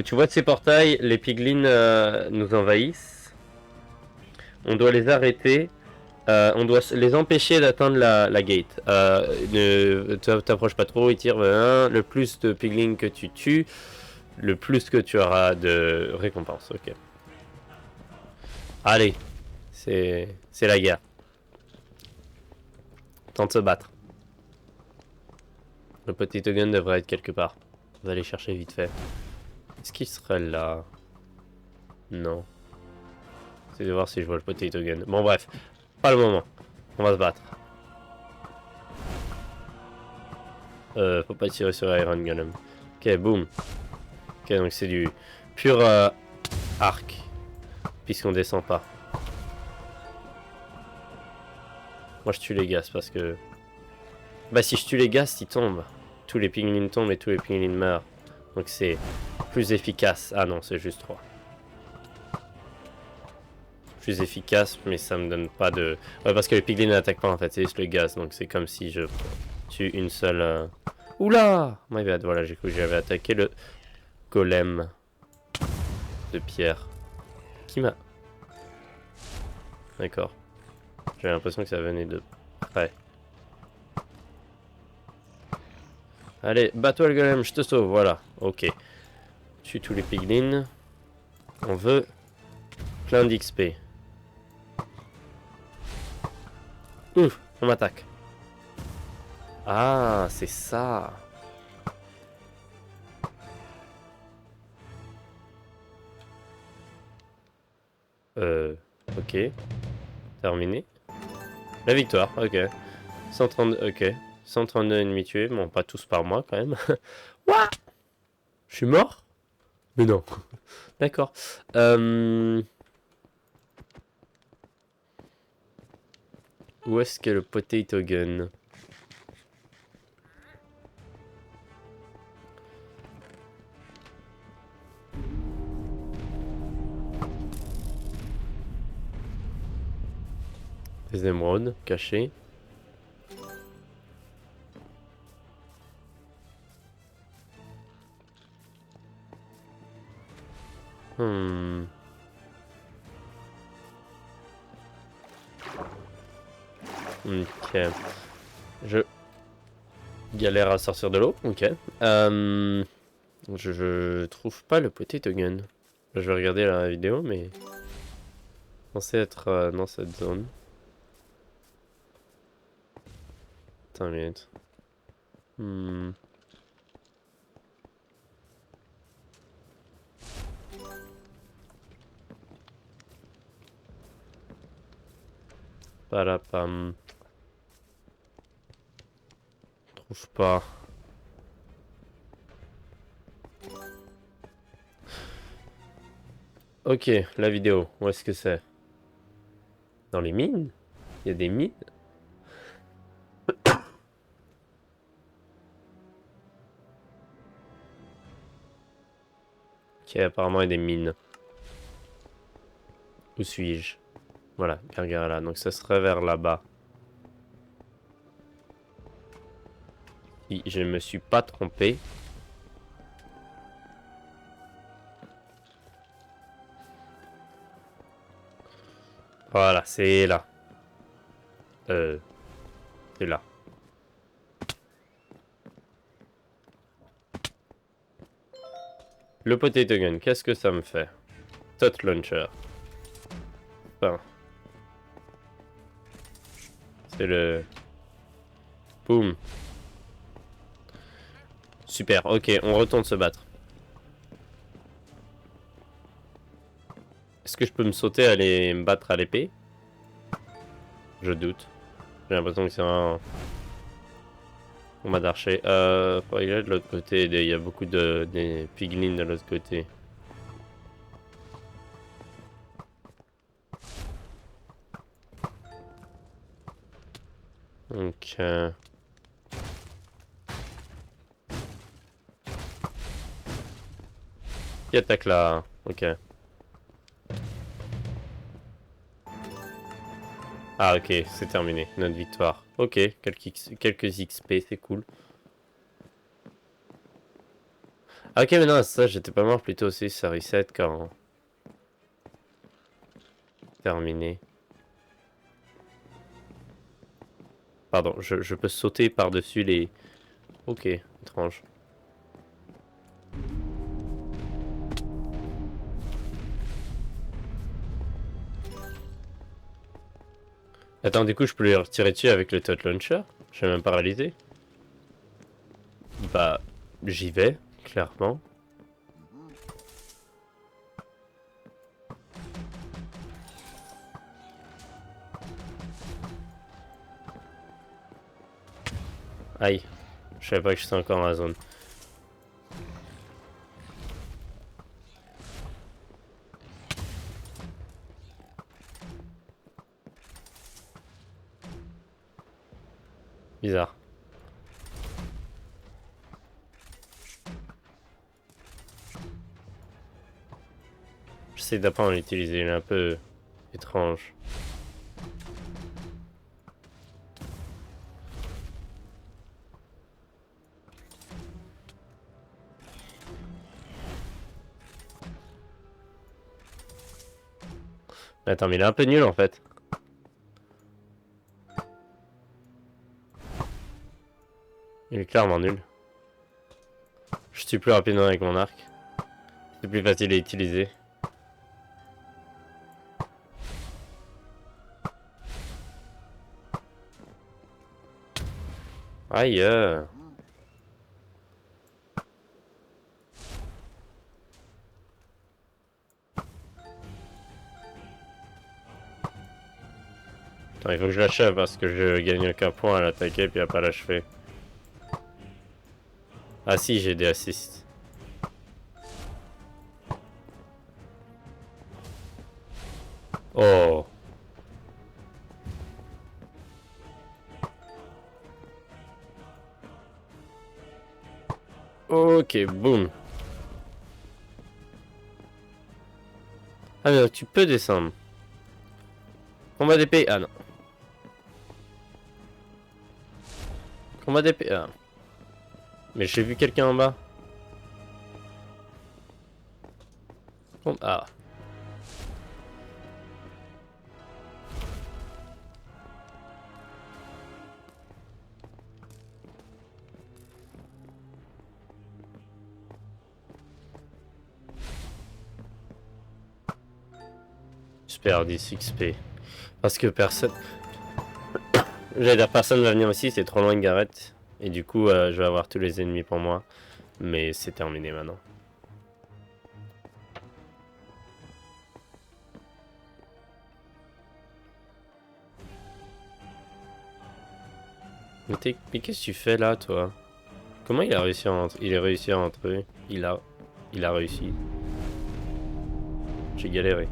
Tu vois de ces portails, les piglins nous envahissent. On doit les arrêter. On doit les empêcher d'atteindre la gate. Ne t'approche pas trop, ils tirent. Le plus de piglins que tu tues, le plus que tu auras de récompense. Ok. Allez, c'est la guerre. Temps de se battre. Le potato gun devrait être quelque part. On va aller chercher vite fait. Est-ce qu'il serait là? Non. C'est de voir si je vois le potato gun. Bon bref, pas le moment. On va se battre. Faut pas tirer sur Iron Golem. Ok, boum. Ok, donc c'est du pur arc. Puisqu'on descend pas. Moi je tue les gaz parce que... bah si je tue les gaz, ils tombent. Tous les piglins tombent et tous les piglins meurent. Donc c'est plus efficace. Ah non, c'est juste 3. Plus efficace, mais ça me donne pas de... ouais, parce que les piglins n'attaquent pas en fait, c'est juste le gaz. Donc c'est comme si je tue une seule... Oula! My bad, voilà, j'ai cru que j'avais attaqué le golem de pierre. Qui m'a... D'accord. J'ai l'impression que ça venait de près. Allez, bats-toi le golem, je te sauve, voilà. Ok. Tue tous les piglins. On veut plein d'XP. Ouf, on m'attaque. Ah, c'est ça. Ok. Terminé. La victoire, ok. 132, ok. 132 ennemis tués, bon, pas tous par moi quand même. What? Je suis mort? Mais non. D'accord. Où est-ce qu'est le potato gun? Des émeraudes cachées. Hmm. Ok. Je galère à sortir de l'eau. Ok. Je trouve pas le potato gun. Je vais regarder la vidéo, mais censé être dans cette zone. Attends une minute. Hmm. Palapam. Trouve pas. Ok, la vidéo. Où est-ce que c'est? Dans les mines? Il y a des mines? Ok, apparemment il y a des mines. Où suis-je? Voilà, Gargara. Donc ça serait vers là-bas. Si je me suis pas trompé. Voilà, c'est là. C'est là. Le potato gun, qu'est-ce que ça me fait? Tot launcher. Enfin, c'est le... Boum. Super, ok, on retourne se battre. Est-ce que je peux me sauter à aller me battre à l'épée? Je doute. J'ai l'impression que c'est un... combat d'archer. Faut y aller de l'autre côté. Il y a beaucoup de des piglins de l'autre côté. Donc... Qui attaque là? Ok. Ah ok, c'est terminé. Notre victoire. Ok, quelques XP, c'est cool. Ah ok, mais non, ça, j'étais pas mort plutôt aussi. Ça reset quand... Terminé. Pardon, je peux sauter par-dessus les... Ok, étrange. Attends, du coup, je peux les retirer dessus avec le Tot Launcher? Je suis même pas réalisé. Bah, j'y vais, clairement. Aïe, je savais pas que j'étais encore dans la zone. Bizarre. J'essaie d'apprendre à l'utiliser, il est un peu étrange. Attends, mais il est un peu nul en fait. clairement nul. Je suis plus rapide avec mon arc. C'est plus facile à utiliser. Aïe. Attends, il faut que je l'achève parce que je gagne aucun point à l'attaquer puis à pas l'achever. Ah si, j'ai des assists. Oh. Ok, boum. Ah mais tu peux descendre. Combat d'épée. Ah non. Combat d'épée. Ah. Mais j'ai vu quelqu'un en bas. Ah. Super 10 XP. Parce que personne... J'allais dire personne va venir aussi, c'est trop loin de Gareth. Et du coup, je vais avoir tous les ennemis pour moi. Mais c'est terminé maintenant. Mais qu'est-ce que tu fais là, toi? Comment il a réussi à rentrer? Il a réussi à rentrer. Il a réussi. J'ai galéré.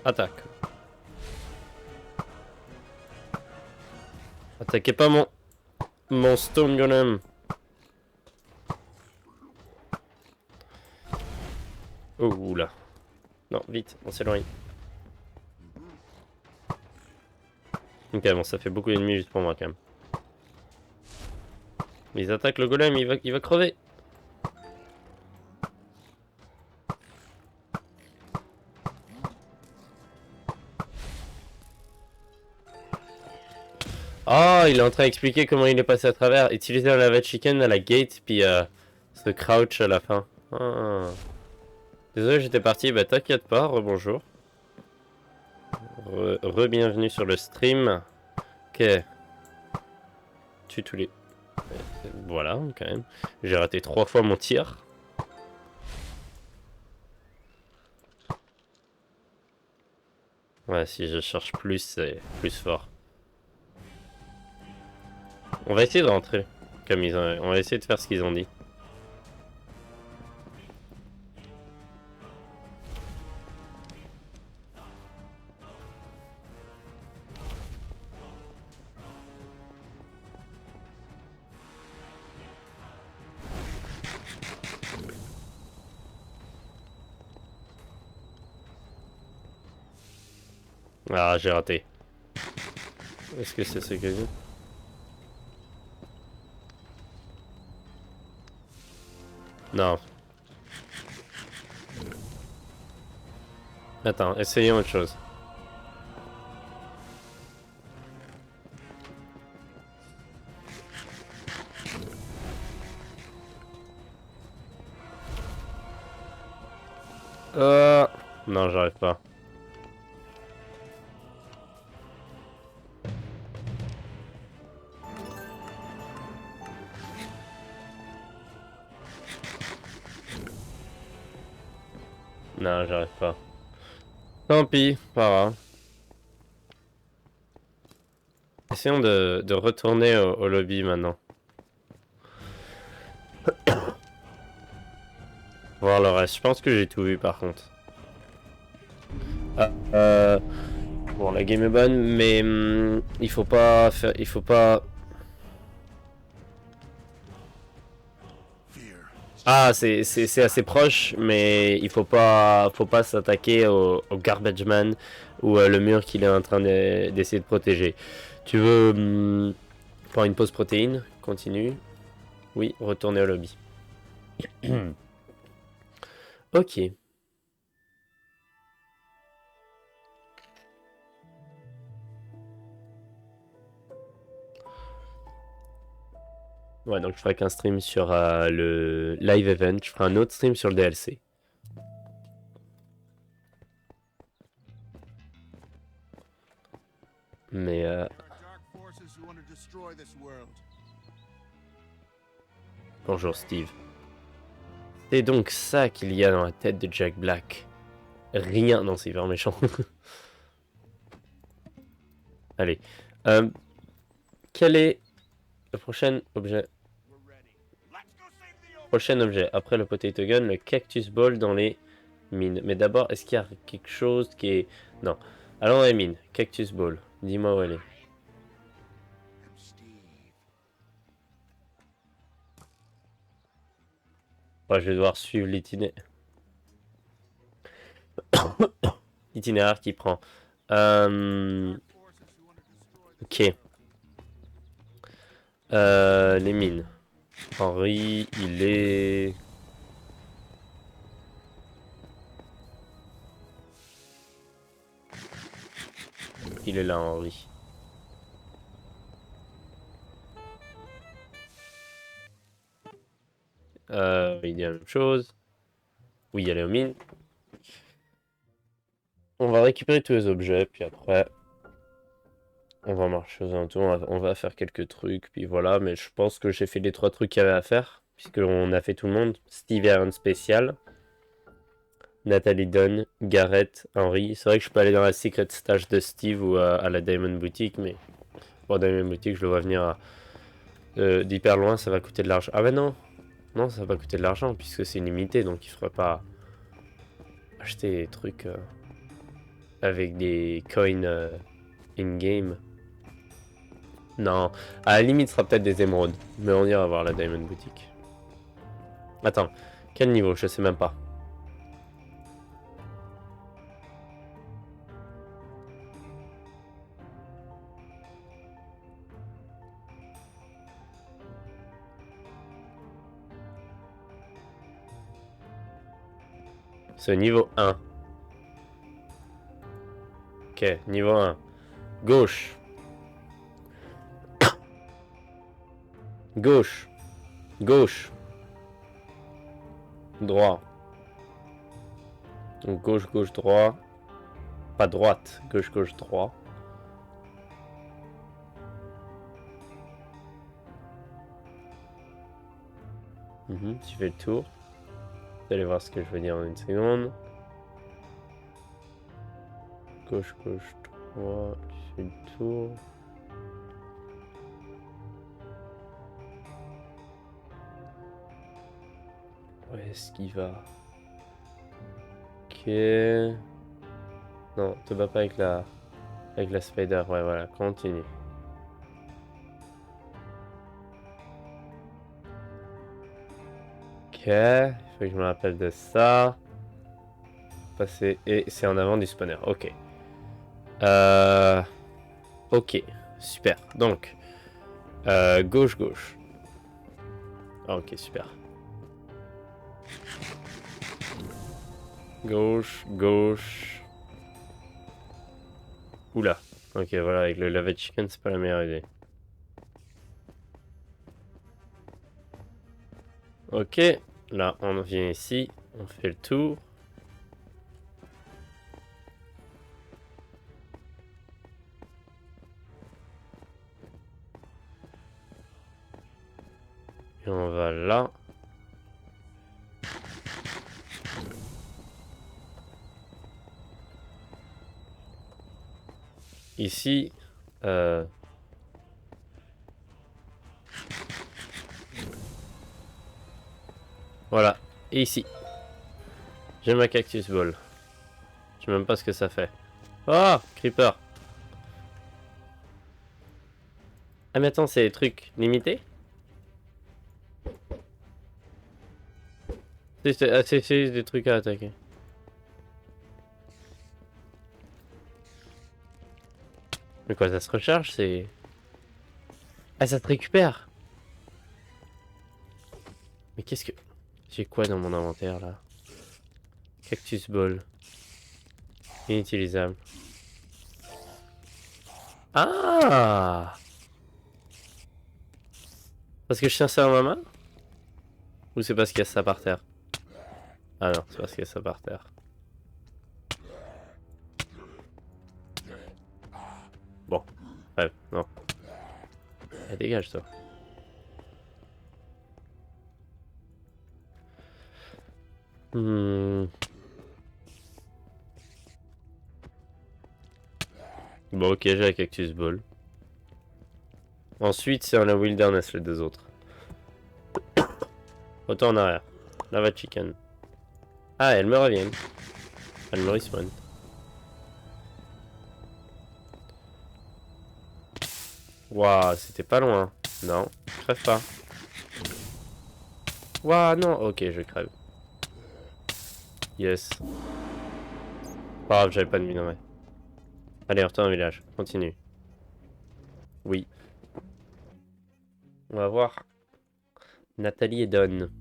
Attaque. Attaquez pas mon Stone Golem. Oh oula. Non, vite, on s'éloigne. Ok, bon, ça fait beaucoup d'ennemis juste pour moi quand même. Ils attaquent le golem, il va crever. Oh, il est en train d'expliquer comment il est passé à travers. Utiliser un lava chicken à la gate, puis se crouch à la fin. Ah. Désolé, j'étais parti. Bah t'inquiète pas, rebonjour. Re-bienvenue sur le stream. Ok. Tue tous les... Voilà, quand même. J'ai raté 3 fois mon tir. Ouais, si je cherche plus, c'est plus fort. On va essayer de rentrer. Comme ils ont... On va essayer de faire ce qu'ils ont dit. Ah, j'ai raté. Est-ce que c'est ce que j'ai? Non. Attends, essayons autre chose. Non, j'arrive pas. Non, j'arrive pas. Tant pis, pas grave. Essayons de retourner au lobby maintenant. Voir le reste. Je pense que j'ai tout vu par contre. Ah, bon, la game est bonne, mais il faut pas faire... Il faut pas... Ah, c'est assez proche, mais il faut pas s'attaquer au Garbage Man ou le mur qu'il est en train d'essayer de protéger. Tu veux faire une pause protéine? Continue. Oui, retourner au lobby. Ok. Ouais, donc je ferai qu'un stream sur le live event. Je ferai un autre stream sur le DLC. Mais bonjour Steve. C'est donc ça qu'il y a dans la tête de Jack Black. Rien. Non, c'est hyper méchant. Allez. Quel est le prochain objet? Prochain objet. Après le potato gun, le cactus ball dans les mines. Mais d'abord, est-ce qu'il y a quelque chose qui est... Non. Allons dans les mines. Cactus ball. Dis-moi où elle est. Ouais, je vais devoir suivre l'itinéraire. Itinéraire qui prend. Ok. Les mines. Henri, il est... Il est là, Henri. Il dit la même chose. Oui, il est aux mines. On va récupérer tous les objets, puis après... On va marcher aux alentours, on va faire quelques trucs, puis voilà. Mais je pense que j'ai fait les 3 trucs qu'il y avait à faire, puisqu'on a fait tout le monde. Steve Aaron spécial. Nathalie Dunn, Garrett, Henry. C'est vrai que je peux aller dans la secret stage de Steve ou à la Diamond Boutique, mais... Bon, Diamond Boutique, je le vois venir d'hyper loin, ça va coûter de l'argent. Ah bah non. Non, ça va pas coûter de l'argent, puisque c'est limité, donc il faudra pas acheter des trucs avec des coins in-game. Non, à la limite, ce sera peut-être des émeraudes, mais on ira voir la Diamond Boutique. Attends, quel niveau? Je sais même pas. C'est niveau 1. Ok, niveau 1. Gauche. Gauche. Gauche. Droit. Donc gauche, gauche, droit. Pas droite. Gauche, gauche, droit. Tu fais le tour. Vous allez voir ce que je veux dire en une seconde. Gauche, gauche, droit. Tu fais le tour. Où est-ce qu'il va? Ok. Non, te bats pas avec la spider. Ouais, voilà, continue. Ok, il faut que je me rappelle de ça. Passer, et c'est en avant du spawner. Ok. Ok, super. Donc, gauche, gauche. Ah, ok, super. Gauche, gauche. Oula. Ok, voilà, avec le lava chicken, c'est pas la meilleure idée. Ok, là, on vient ici. On fait le tour. Et on va là. Ici. Voilà. Et ici. J'ai ma cactus ball. Je sais même pas ce que ça fait. Oh, creeper. Ah mais attends, c'est des trucs limités? C'est des trucs à attaquer. Mais quoi, ça se recharge, c'est... Ah, ça te récupère. Mais qu'est-ce que... J'ai quoi dans mon inventaire, là? Cactus ball. Inutilisable. Ah! Parce que je tiens ça dans ma main? Ou c'est parce qu'il y a ça par terre? Ah non, c'est parce qu'il y a ça par terre. Bon. Bref, non. Eh, dégage toi. Hmm. Bon, ok, j'ai la cactus ball. Ensuite, c'est la wilderness, les deux autres. Autant en arrière. Lava chicken. Ah, elle me revient. Elle me respawn. Waouh, c'était pas loin. Non, je crève pas. Waouh, non. Ok, je crève. Yes. Pas grave, j'avais pas de minerai. Allez, on retourne au village. Continue. Oui. On va voir. Nathalie et Don.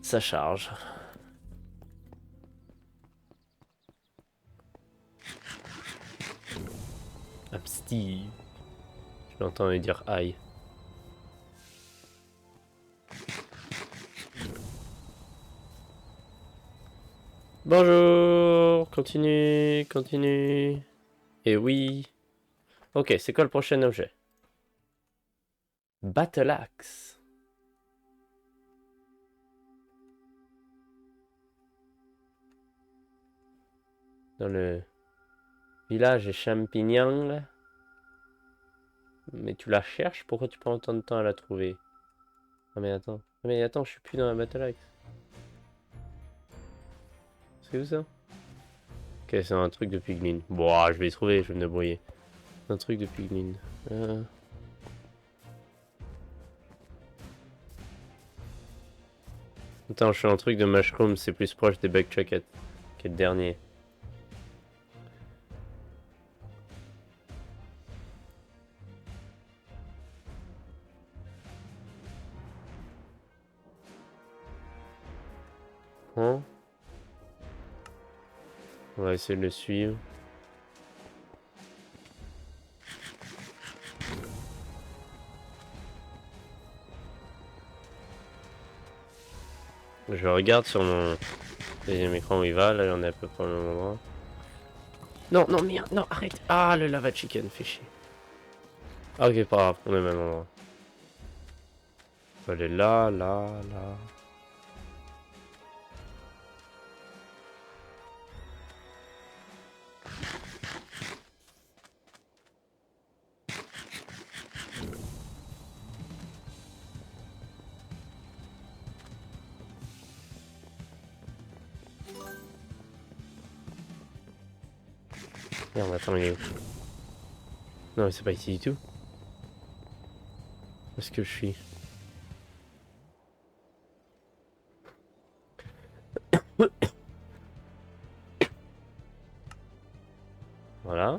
Ça charge. I'm Steve. Je l'entends lui dire aïe. Bonjour. Continue, continue. Et oui. Ok, c'est quoi le prochain objet? Battle Axe. Dans le village des champignons. Mais tu la cherches? Pourquoi tu prends autant de temps à la trouver? Ah mais attends. Ah mais attends, je suis plus dans la Battle Axe. C'est où ça? Ok, c'est un truc de piglin. Bon, ah, je vais y trouver, je vais me débrouiller. Un truc de piglin. Attends, je suis un truc de mushroom, c'est plus proche des bug chuckets, qui est le dernier. Hein? On va essayer de le suivre. Je regarde sur mon deuxième écran où il va, là on est à peu près au même endroit. Non, non, merde, non, arrête. Ah, le lava chicken, fait chier. Ah, ok, pas grave, on est au même endroit. On va aller là, là, là. Merde, attends, il est où? Non, mais c'est pas ici du tout. Où est-ce que je suis? Voilà.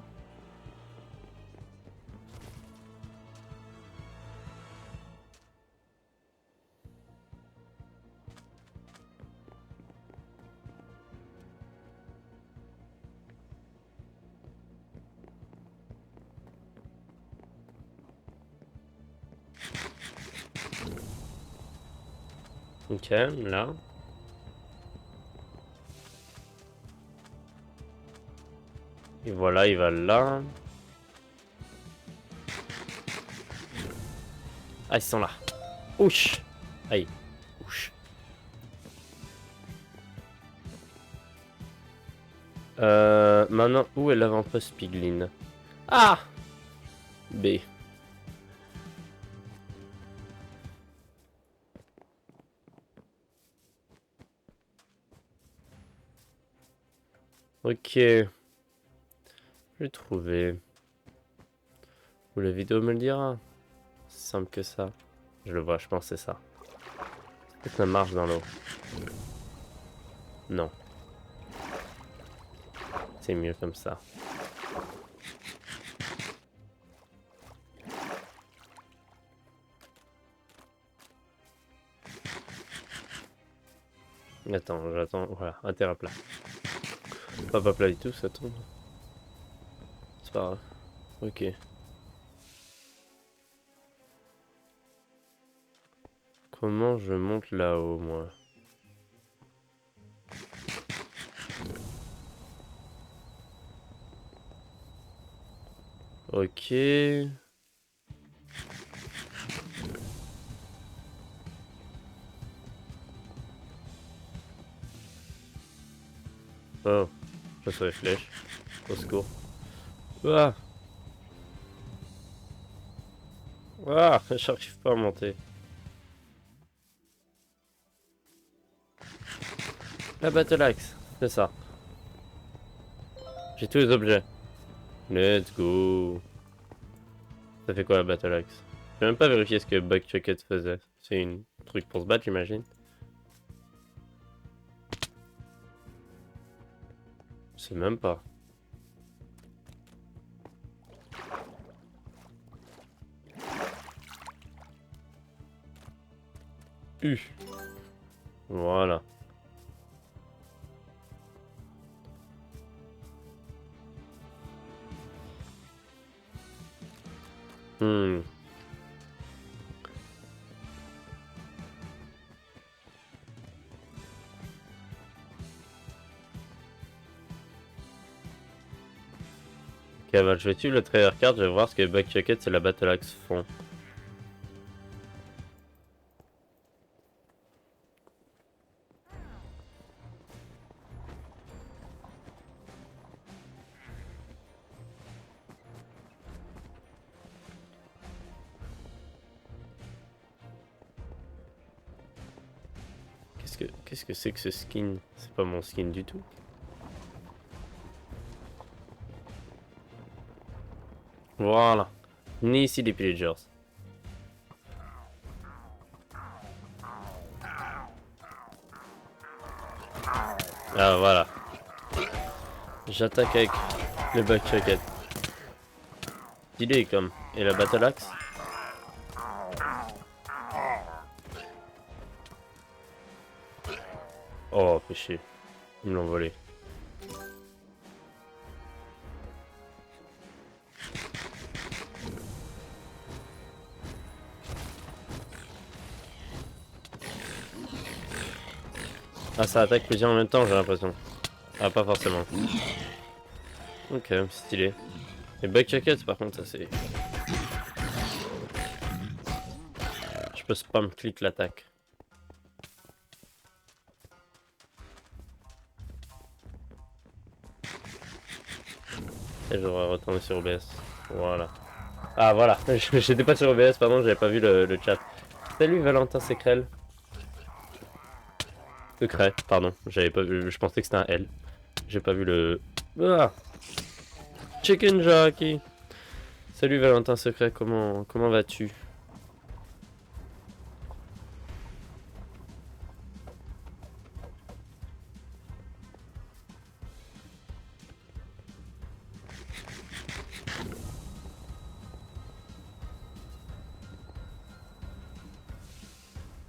Ok, là. Et voilà, il va là. Ah, ils sont là. Ouch. Aïe. Ouch. Maintenant, où est l'avant-poste Piglin? Ah! B. Ok. Je vais trouver. Ou la vidéo me le dira. C'est simple que ça. Je le vois, je pense que c'est ça. Peut-être ça marche dans l'eau. Non. C'est mieux comme ça. Attends, j'attends. Voilà, à terre à plat. Pas plat du tout, ça tombe. C'est pas grave. Ok. Comment je monte là-haut, moi? Ok. Oh, je sur les flèches. Au secours. Ah! Ah! J'arrive pas à monter. La battle axe, c'est ça. J'ai tous les objets. Let's go. Ça fait quoi la battle axe? J'ai même pas vérifié ce que Buck Chucket faisait. C'est un truc pour se battre, j'imagine. Je sais même pas. Voilà. Hmm. Ok, bah, je vais suivre le trailer card, je vais voir ce que Buck Chucket et la battle axe font. Qu'est-ce que c'est que ce skin? C'est pas mon skin du tout. Voilà. Ni ici les pillagers. Ah voilà. J'attaque avec le Buck Chucket. Stylé comme. Et la battle axe? Oh, péché. Ils me l'ont volé. Ah, ça attaque plusieurs en même temps, j'ai l'impression. Ah, pas forcément. Ok, stylé. Et Buck Chucket, par contre, ça c'est... Je peux spam click l'attaque. Et je devrais retourner sur OBS. Voilà. Ah, voilà. J'étais pas sur OBS, pardon, j'avais pas vu le chat. Salut Valentin Secrel. Secret, pardon. J'avais pas vu, je pensais que c'était un L. J'ai pas vu le... Ah! Chicken Jockey. Salut Valentin Secret, comment vas-tu?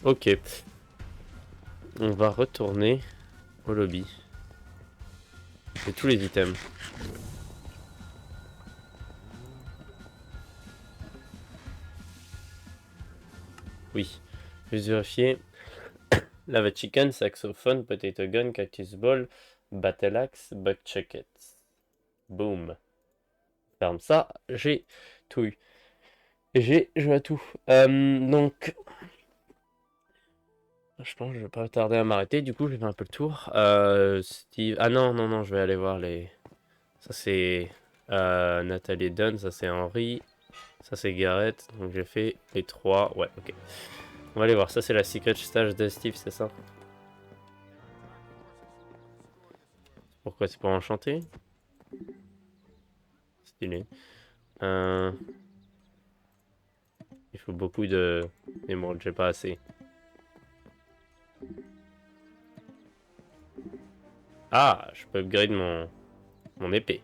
Ok. On va retourner au lobby. Et tous les items. Oui. Je vais vérifier. Lava Chicken, Saxophone, Potato Gun, Cactus Ball, Battle Axe, Buck Chucket. Boom. Ferme ça, j'ai tout eu. J'ai joué à tout. Donc, je pense que je vais pas tarder à m'arrêter. Du coup, je vais faire un peu le tour. Steve... Ah non, non, non, je vais aller voir les... Ça, c'est Nathalie Dunn, ça, c'est Henry. Ça, c'est Garrett. Donc, j'ai fait les trois. Ouais, ok. On va aller voir. Ça, c'est la secret stage de Steve, c'est ça? Pourquoi c'est pour enchanter? Stylé. Euh... Il faut beaucoup de... émeraudes, j'ai pas assez. Ah, je peux upgrade mon épée.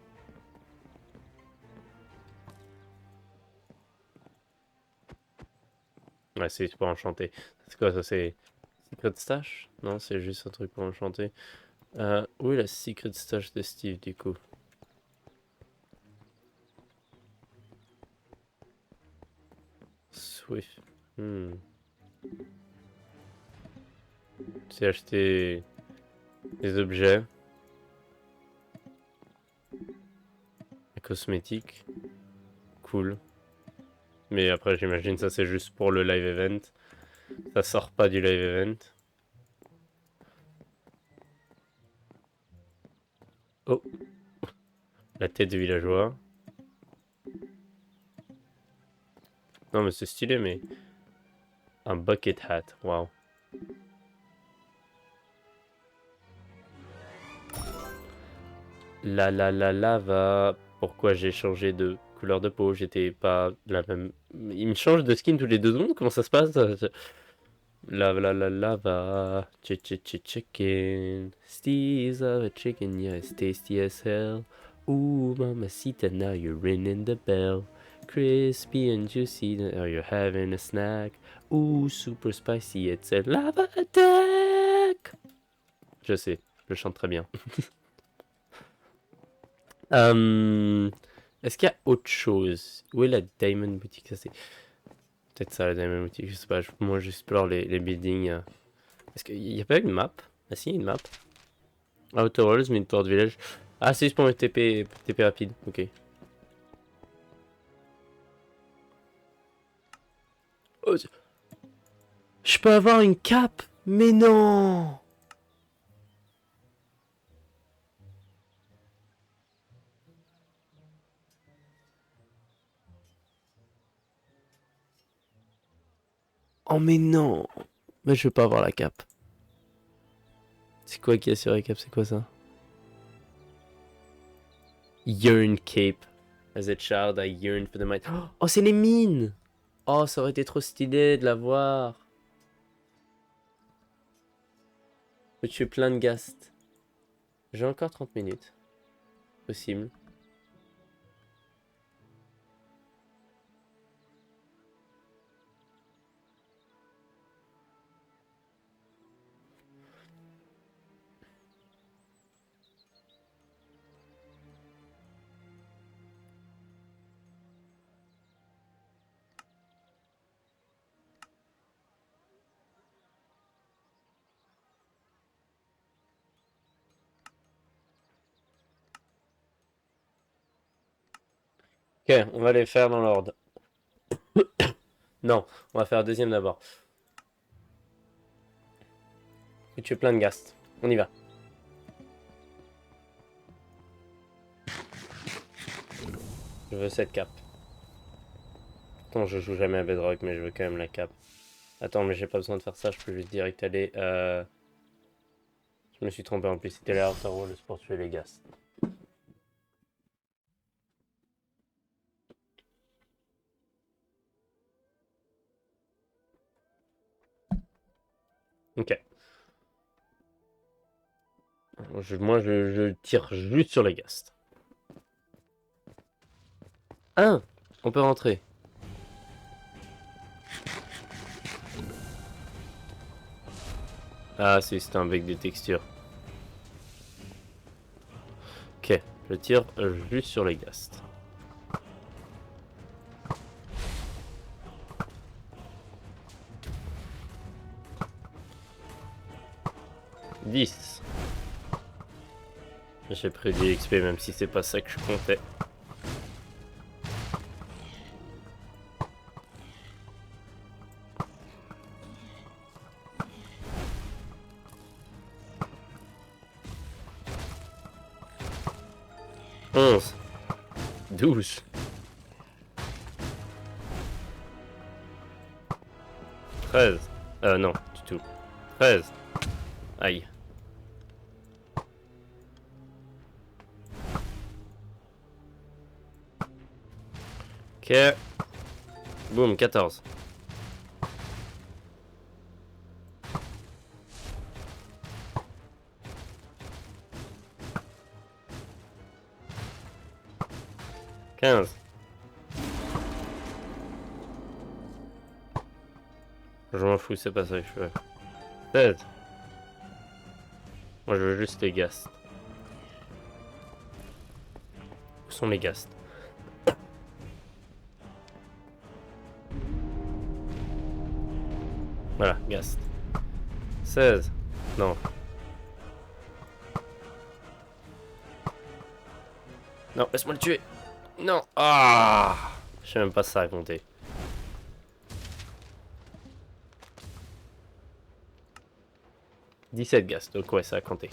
Ouais, c'est pour enchanter. C'est quoi ça? C'est Secret Stash? Non, c'est juste un truc pour enchanter. Où est la Secret Stash de Steve du coup? Swift. C'est acheter des objets, des cosmétiques. Cool. Mais après, j'imagine ça c'est juste pour le live event. Ça sort pas du live event. Oh, la tête de villageois. Non mais c'est stylé, mais un bucket hat, waouh. La lava. Pourquoi j'ai changé de couleur de peau? J'étais pas la même. Il me change de skin tous les 2 secondes? Comment ça se passe? Lava. Chicken. Steve's of a chicken, yeah, it's tasty as hell. Ooh, mamacita, now you're ringing the bell. Crispy and juicy, now you're having a snack. Ooh, super spicy, it's a lava attack. Je sais, je chante très bien. Est-ce qu'il y a autre chose? Où est la Diamond Boutique? Ça c'est peut-être ça la Diamond Boutique, je sais pas. Moi j'explore les buildings. Est-ce qu'il n'y a pas une map? Ah si, une map. Outer Worlds, Midport Village. Ah, c'est juste pour mes TP rapide, ok. Oh, je peux avoir une cape? Mais non! Oh mais non! Mais je veux pas avoir la cape. C'est quoi qui est sur la cape? C'est quoi ça? Yearn Cape. As a child, I yearned for the might. Oh, c'est les mines! Oh, ça aurait été trop stylé de la voir. Peux tuer plein de ghasts. J'ai encore 30 minutes. Possible. Ok, on va les faire dans l'ordre. Non, on va faire le deuxième d'abord. Faut tuer plein de ghasts. On y va. Je veux cette cape. Pourtant, je joue jamais à Bedrock, mais je veux quand même la cape. Attends, mais j'ai pas besoin de faire ça, je peux juste direct aller. Je me suis trompé en plus, c'était les Outer Worlds pour tuer les ghasts. Ok. Moi, je tire juste sur les ghasts. Ah, on peut rentrer. Ah, c'est un bec des textures. Ok, je tire juste sur les ghasts. « 10. J'ai pris du XP même si c'est pas ça que je comptais. « 11. 12. 13. Non, du tout. 13. Aïe. Ok. Boum, 14. « 15. Je m'en fous, c'est pas ça que je veux. 16. Moi je veux juste les ghasts. Où sont les ghasts? Voilà, ghast. 16. Non. Non, laisse-moi le tuer. Non. Ah, je sais même pas si ça a compté. « 17 ghasts, donc ouais, ça a compté.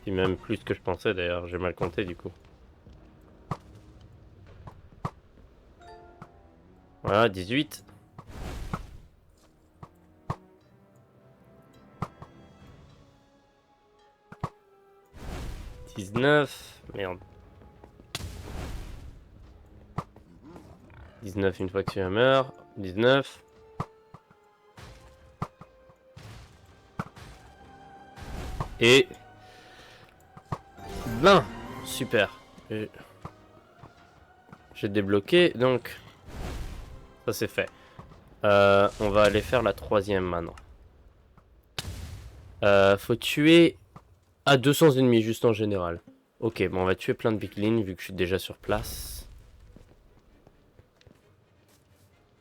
Et même plus que je pensais d'ailleurs, j'ai mal compté du coup. Voilà, 18. « 19. Merde. 19 une fois que tu meurt. 19. Et 20. Super. J'ai débloqué, donc ça c'est fait. On va aller faire la troisième maintenant. Faut tuer à 200 ennemis juste en général. Ok, bon on va tuer plein de piglins vu que je suis déjà sur place.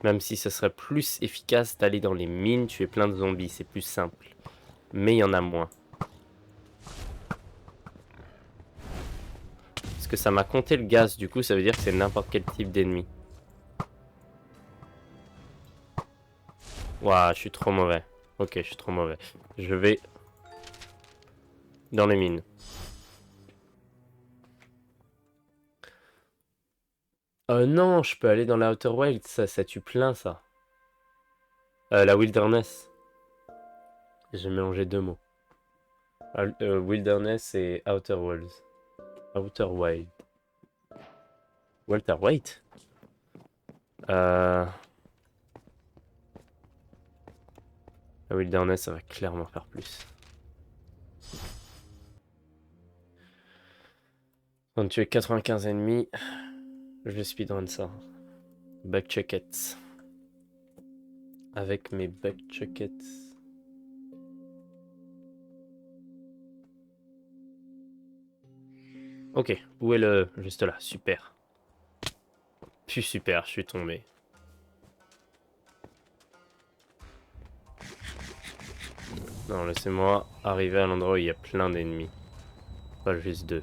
Même si ça serait plus efficace d'aller dans les mines, tuer plein de zombies, c'est plus simple. Mais il y en a moins. Parce que ça m'a compté le gaz, du coup ça veut dire que c'est n'importe quel type d'ennemi. Waouh, je suis trop mauvais. Ok, je suis trop mauvais. Je vais dans les mines. Non, je peux aller dans la Outer Wild, ça tue plein ça. La Wilderness. J'ai mélangé deux mots. Wilderness et Outer Wilds. Outer Wild. Walter White. La Wilderness, ça va clairement faire plus. On a tué 95 ennemis. Je vais speedrun ça. Back chuckets. Avec mes back chuckets. Ok, où est le... Juste là, super. Puis super, je suis tombé. Non, laissez-moi arriver à l'endroit où il y a plein d'ennemis. Pas juste deux.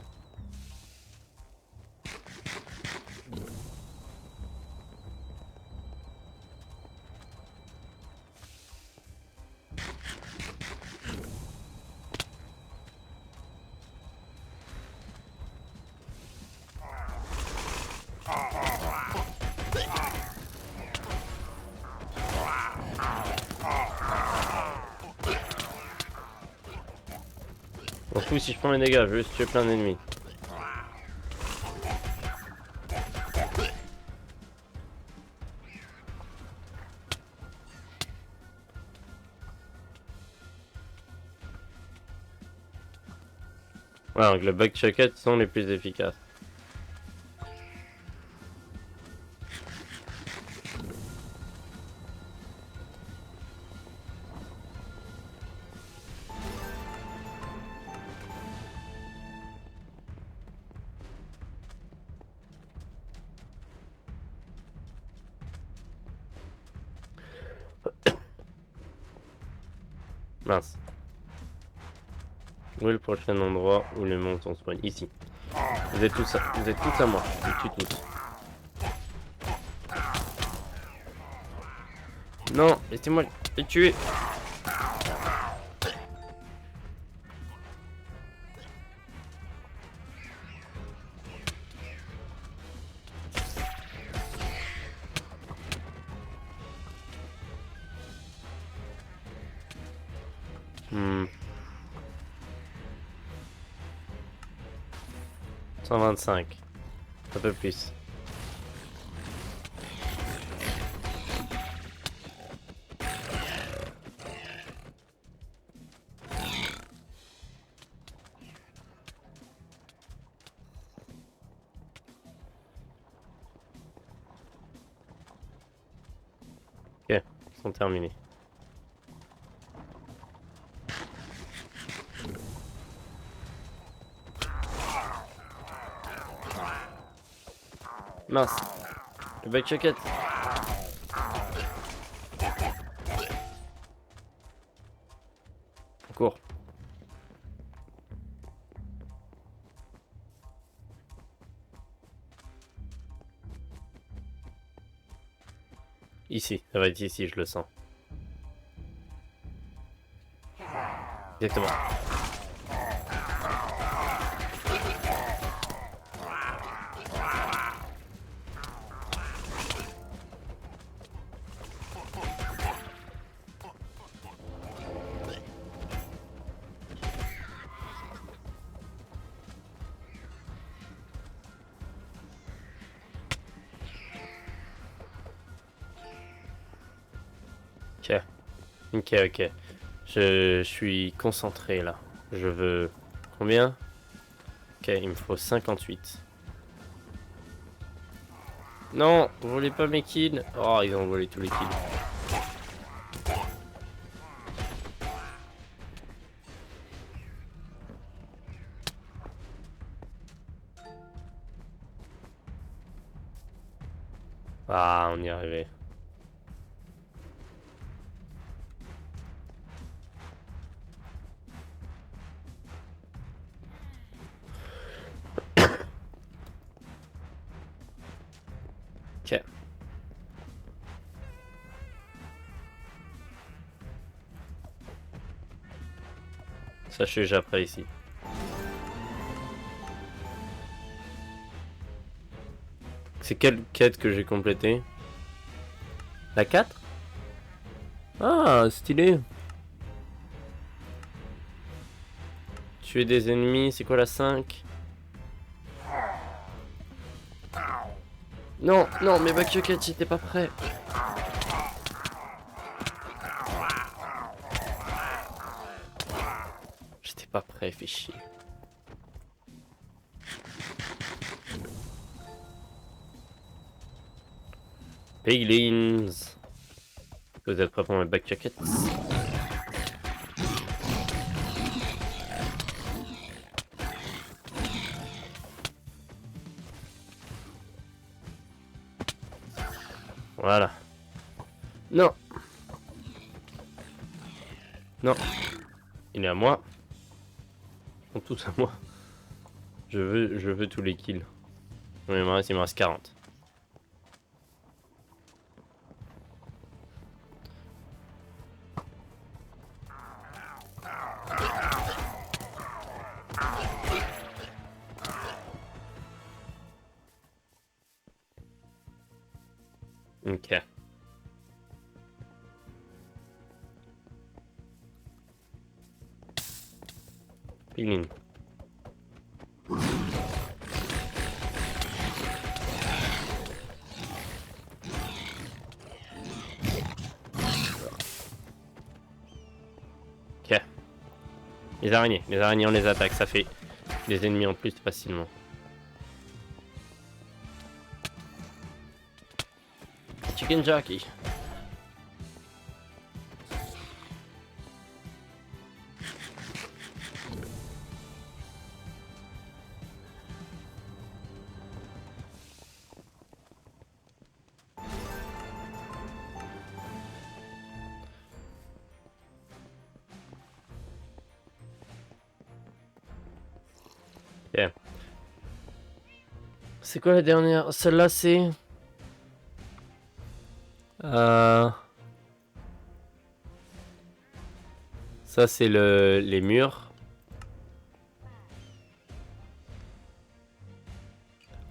On se fout si je prends les dégâts, je veux juste tuer plein d'ennemis. Voilà, donc les back chuckets sont les plus efficaces. Mince. Où est le prochain endroit où les monstres sont spawn? Ici. Vous êtes tous à moi. Je les tue tous. Non, laissez-moi les tuer. Hmm. 125. Un peu plus. Ok, sont terminés. Mince. Le back chucket. On court. Ici, ça va être ici, je le sens. Exactement. Ok. Ok, ok. Je suis concentré là. Je veux... Combien? Ok, il me faut 58. Non, volez pas mes kills. Oh, ils ont volé tous les kills. Ah, on y est arrivé. Ok. Ça, je suis déjà prêt ici. C'est quelle quête que j'ai complétée? La 4? Ah, stylé. Tuer des ennemis, c'est quoi la 5? Non, non, mais Bakugan, j'étais pas prêt. J'étais pas prêt, fais chier. Piglins. Vous êtes prêts pour mes back jackets? Voilà. Non. Non. Il est à moi. Ils sont tous à moi. Je veux tous les kills. Non, il me reste 40. Ok. Piglin. Ok. Les araignées on les attaque, ça fait des ennemis en plus facilement. Chicken jockey. Ok. C'est quoi la dernière? Celle-là c'est... Ça c'est les murs.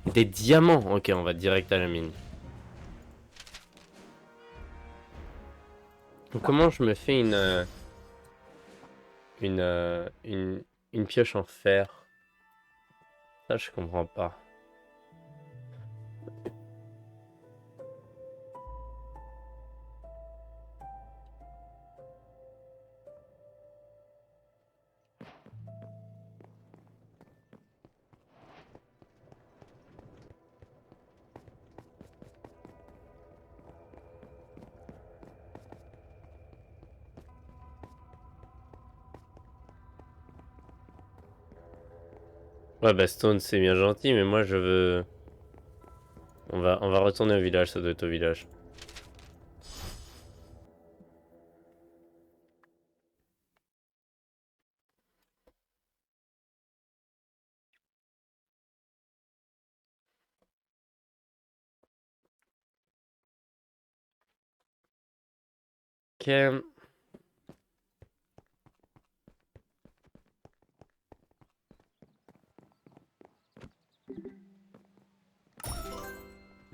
Des diamants. Ok, on va direct à la mine. Donc, comment je me fais une pioche en fer? Ça je comprends pas. Ouais, bah Stone, c'est bien gentil, mais moi je veux... On va retourner au village, ça doit être au village. Ok.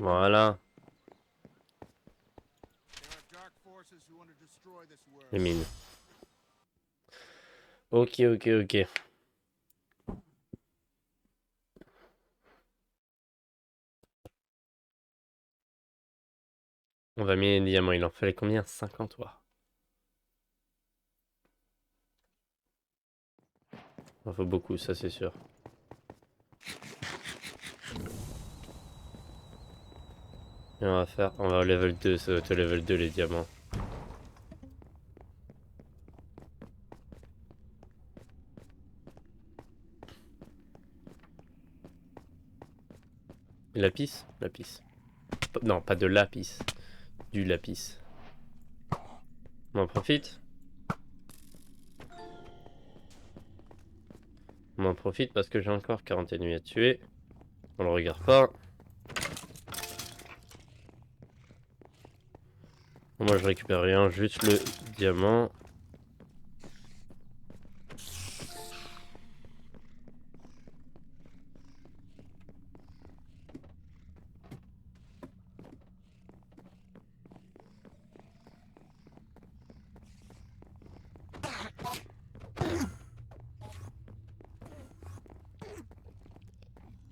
Voilà, les mines. Ok, ok, ok. On va miner les diamants, il en fallait combien? 50 watts. Il en faut beaucoup, ça c'est sûr. Et on va au level 2, ça doit être au level 2 les diamants. Lapis? Lapis. Non, pas de lapis. Du lapis. On en profite? On en profite parce que j'ai encore 40 ennemis à tuer. On le regarde pas. Moi je récupère rien, juste le diamant.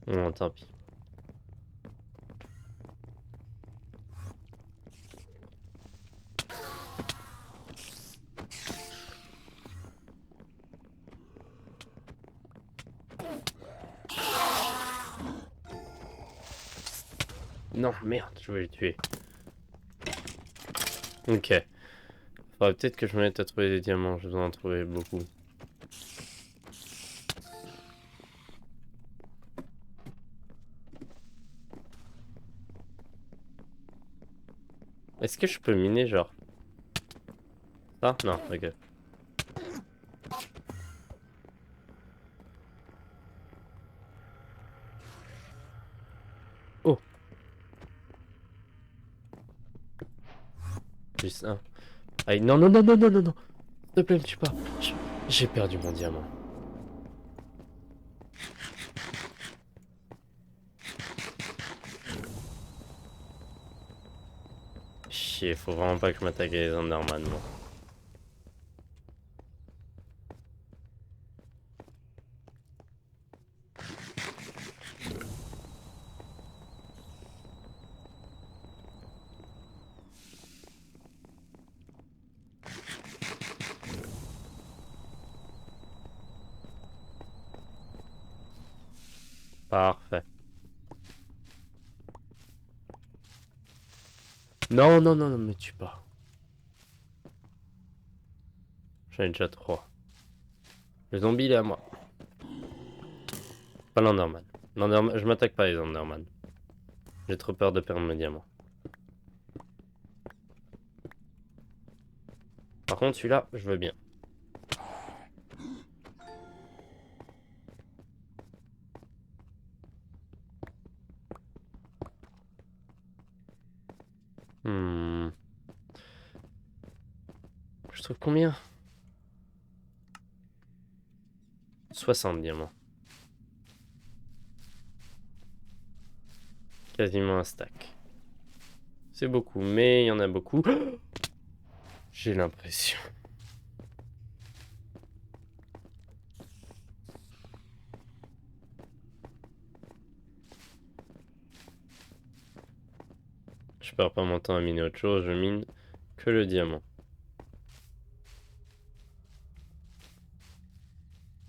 Non, tant pis. Non, merde, je vais le tuer. Ok. Faudrait peut-être que je me mette à trouver des diamants, j'ai besoin d'en trouver beaucoup. Est-ce que je peux miner genre ça? Non, ok. Oh, juste un. Aïe, non, non, non, non, non, non, non. S'il te plaît, me tue pas. J'ai perdu mon diamant. Chier, faut vraiment pas que je m'attaque à les Enderman, moi. Parfait. Non, non, non, non, me tue pas. J'en ai déjà 3. Le zombie, il est à moi. Pas l'Enderman. Je m'attaque pas à les Enderman. J'ai trop peur de perdre mes diamants. Par contre, celui-là, je veux bien. Hmm. Je trouve combien? 60 diamants. Quasiment un stack. C'est beaucoup, mais il y en a beaucoup. J'ai l'impression. Je perds pas mon temps à miner autre chose, je mine que le diamant.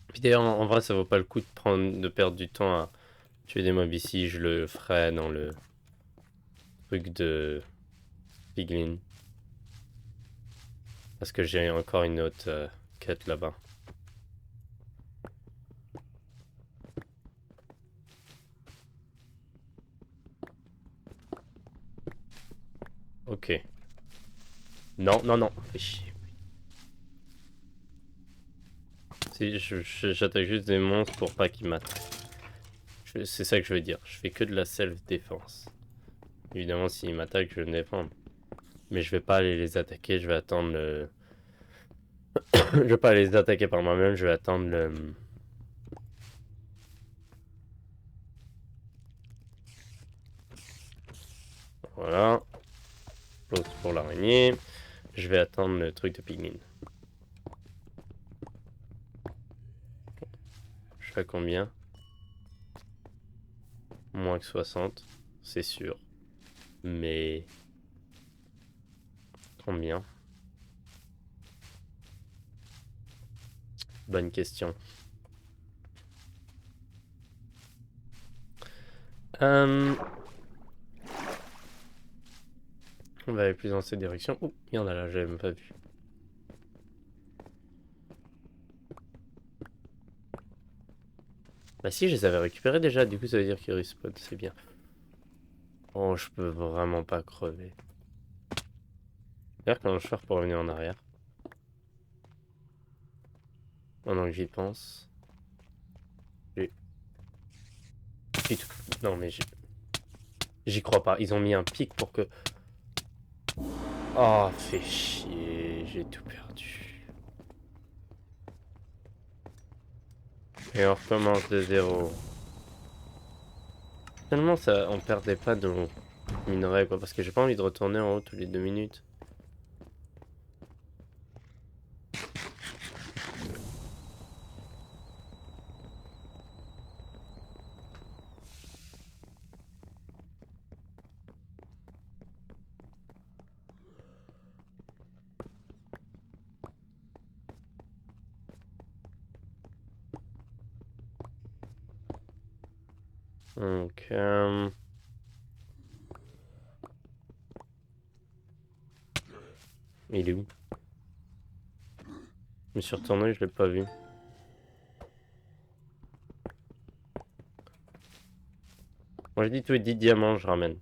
Puis d'ailleurs, en vrai, ça vaut pas le coup de perdre du temps à tuer des mobs ici. Je le ferai dans le truc de Piglin. Parce que j'ai encore une autre quête là-bas. Ok. Non, non, non. Fais chier. Si, j'attaque juste des monstres pour pas qu'ils m'attaquent. C'est ça que je veux dire. Je fais que de la self-défense. Évidemment, s'ils m'attaquent, je vais me défendre. Mais je vais pas aller les attaquer, je vais attendre le... je vais pas aller les attaquer par moi-même, je vais attendre le... Voilà. L'autre pour l'araignée. Je vais attendre le truc de piglin. Je fais combien? Moins que 60, c'est sûr. Mais... combien? Bonne question. On va aller plus dans cette direction. Oh, il y en a là, j'avais même pas vu. Bah si, je les avais récupérés déjà, du coup ça veut dire qu'ils respawn, c'est bien. Oh, je peux vraiment pas crever. D'ailleurs, comment je fais pour revenir en arrière? Pendant que j'y pense. Non mais j'y crois pas. Ils ont mis un pic pour que... Oh, fais chier, j'ai tout perdu. Et on recommence de zéro. Finalement, ça, on perdait pas de minerais, quoi, parce que j'ai pas envie de retourner en haut tous les 2 minutes. Donc, il est où? Je me suis retourné, je l'ai pas vu. Moi, je dis tous les 10 diamants, je ramène.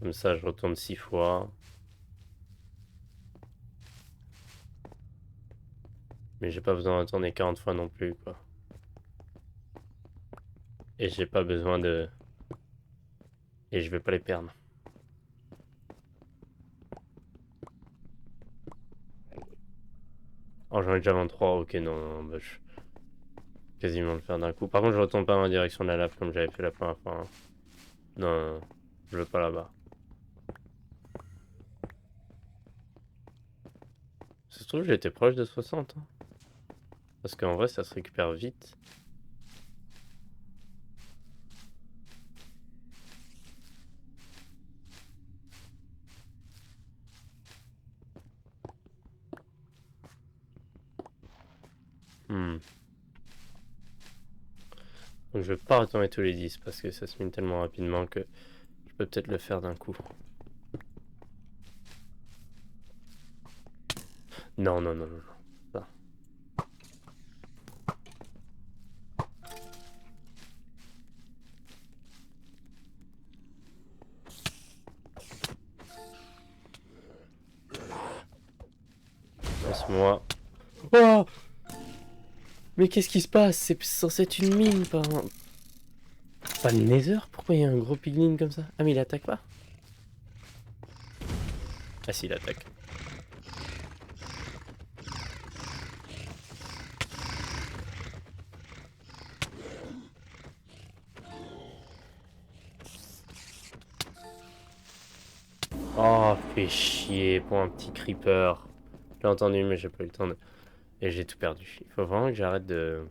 Comme ça, je retourne 6 fois. Mais j'ai pas besoin de retourner 40 fois non plus, quoi. Et j'ai pas besoin de... Et je vais pas les perdre. Oh, j'en ai déjà 23, ok, non, non, bah, je... quasiment le faire d'un coup. Par contre, je retourne pas en direction de la lave comme j'avais fait la première fois. Hein. Non, non, non, je veux pas là-bas. Ça se trouve, j'étais proche de 60. Hein. Parce qu'en vrai, ça se récupère vite. Hmm. Donc je vais pas retourner tous les 10 parce que ça se mine tellement rapidement que je peux peut-être le faire d'un coup. Non, non, non, non, non. Ça. Laisse-moi. Oh! Mais qu'est-ce qui se passe? C'est censé être une mine, pas un... Pas le Nether? Pourquoi il y a un gros piglin comme ça? Ah mais il attaque pas? Ah si, il attaque. Oh, fais chier pour un petit creeper. J'ai entendu mais j'ai pas eu le temps de... Et j'ai tout perdu. Il faut vraiment que j'arrête de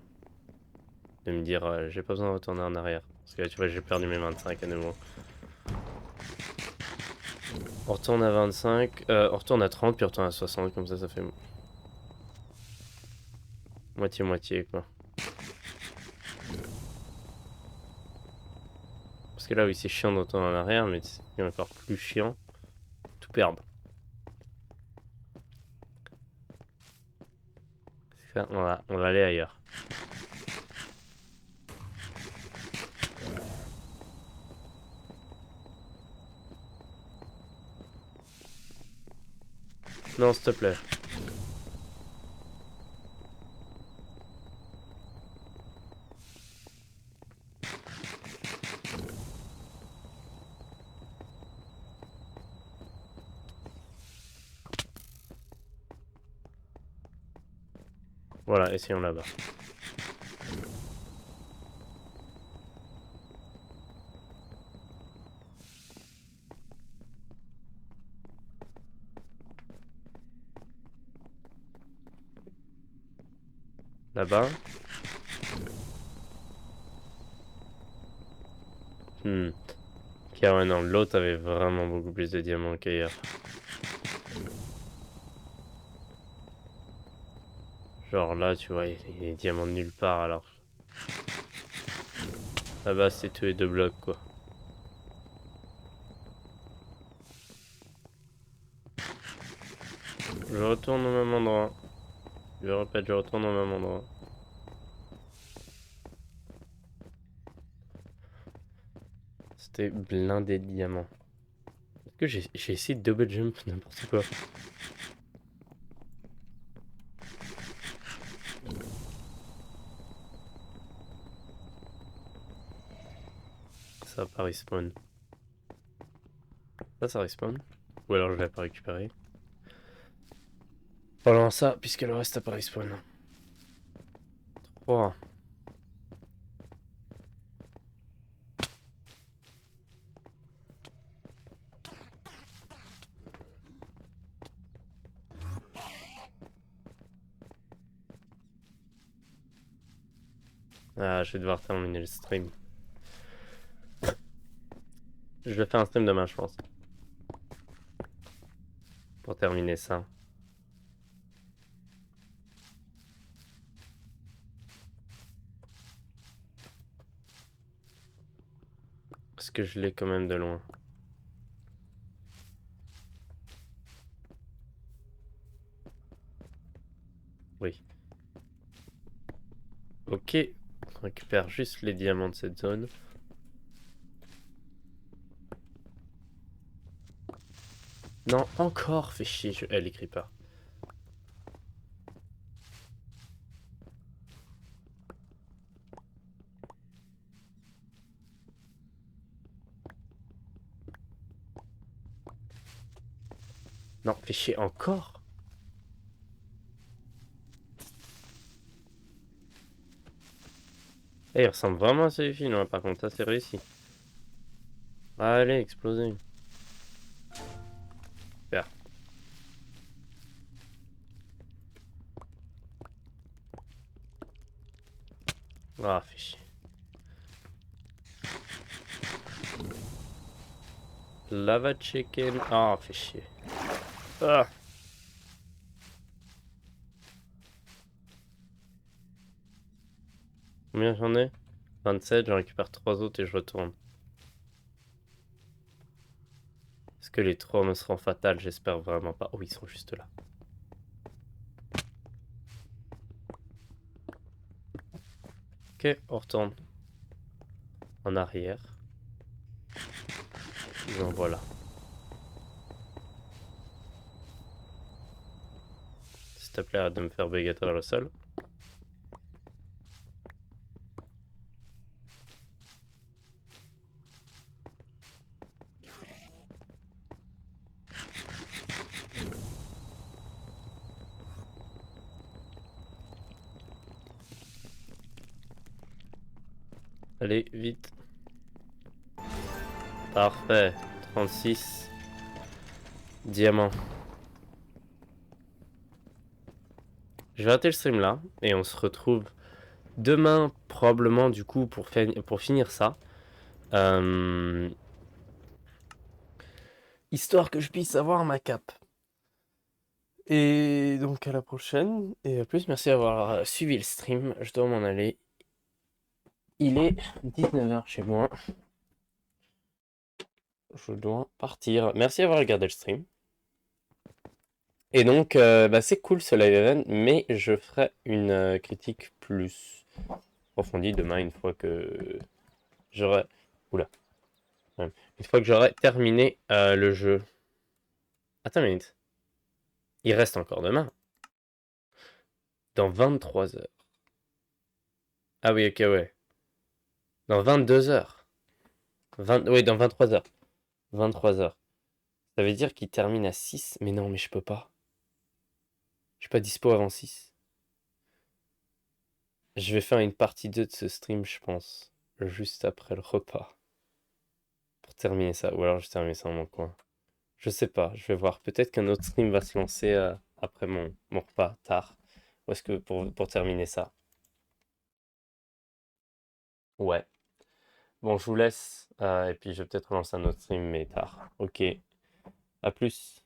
me dire j'ai pas besoin de retourner en arrière. Parce que là tu vois j'ai perdu mes 25 à nouveau. On retourne à 25, on retourne à 30 puis on retourne à 60 comme ça fait moitié-moitié quoi. Parce que là oui c'est chiant de retourner en arrière mais c'est encore plus chiant tout perdre. Ça, on va aller ailleurs. Non, s'il te plaît. Voilà, essayons là-bas. Là-bas. Ok, ouais, non, l'autre avait vraiment beaucoup plus de diamants qu'ailleurs. Genre là, tu vois, il y a des diamants de nulle part alors. Là-bas, c'est tous les 2 blocs, quoi. Je retourne au même endroit. Je répète, je retourne au même endroit. C'était blindé de diamants. Est-ce que j'ai essayé de double jump n'importe quoi? Ça pas respawn. Ça respawn. Ou alors je l'ai pas récupéré. Voilà ça, puisque le reste a pas respawn. 3. Ah, je vais devoir terminer le stream. Je vais faire un stream demain, je pense. Pour terminer ça. Parce que je l'ai quand même de loin. Oui. Ok. On récupère juste les diamants de cette zone. Non, encore, fait chier. Elle écrit pas. Non, fait chier encore. Eh, il ressemble vraiment à celui-ci, non, par contre, ça c'est réussi. Allez, explosez. Super. Ah, fait chier. Lava chicken. Ah, fait chier. Ah. Combien j'en ai? 27, j'en récupère 3 autres et je retourne. Est-ce que les 3 me seront fatales? J'espère vraiment pas. Oh, ils sont juste là. Ok, on retourne. En arrière. Et en voilà. S'il te plaît, arrête de me faire bugger à travers le sol. Allez, vite. Parfait. 36 diamants. Je vais arrêter le stream là et on se retrouve demain probablement du coup pour finir ça. Histoire que je puisse avoir ma cape. Et donc à la prochaine. Et à plus, merci d'avoir suivi le stream. Je dois m'en aller. Il est 19h chez moi. Je dois partir. Merci d'avoir regardé le stream. Et donc, bah, c'est cool ce live event, mais je ferai une critique plus approfondie demain une fois que j'aurai... Oula. Ouais. Une fois que j'aurai terminé le jeu. Attends une minute. Il reste encore demain. Dans 23 heures. Ah oui, ok, ouais. Dans 22 heures. Oui, dans 23 heures. 23 heures. Ça veut dire qu'il termine à 6. Mais non, mais je peux pas. Je suis pas dispo avant 6. Je vais faire une partie 2 de ce stream, je pense. Juste après le repas. Pour terminer ça. Ou alors je termine ça en mon coin. Je sais pas, je vais voir. Peut-être qu'un autre stream va se lancer après mon repas, tard. Ou est-ce que pour terminer ça? Ouais. Bon, je vous laisse. Et puis je vais peut-être lancer un autre stream, mais tard. Ok. À plus.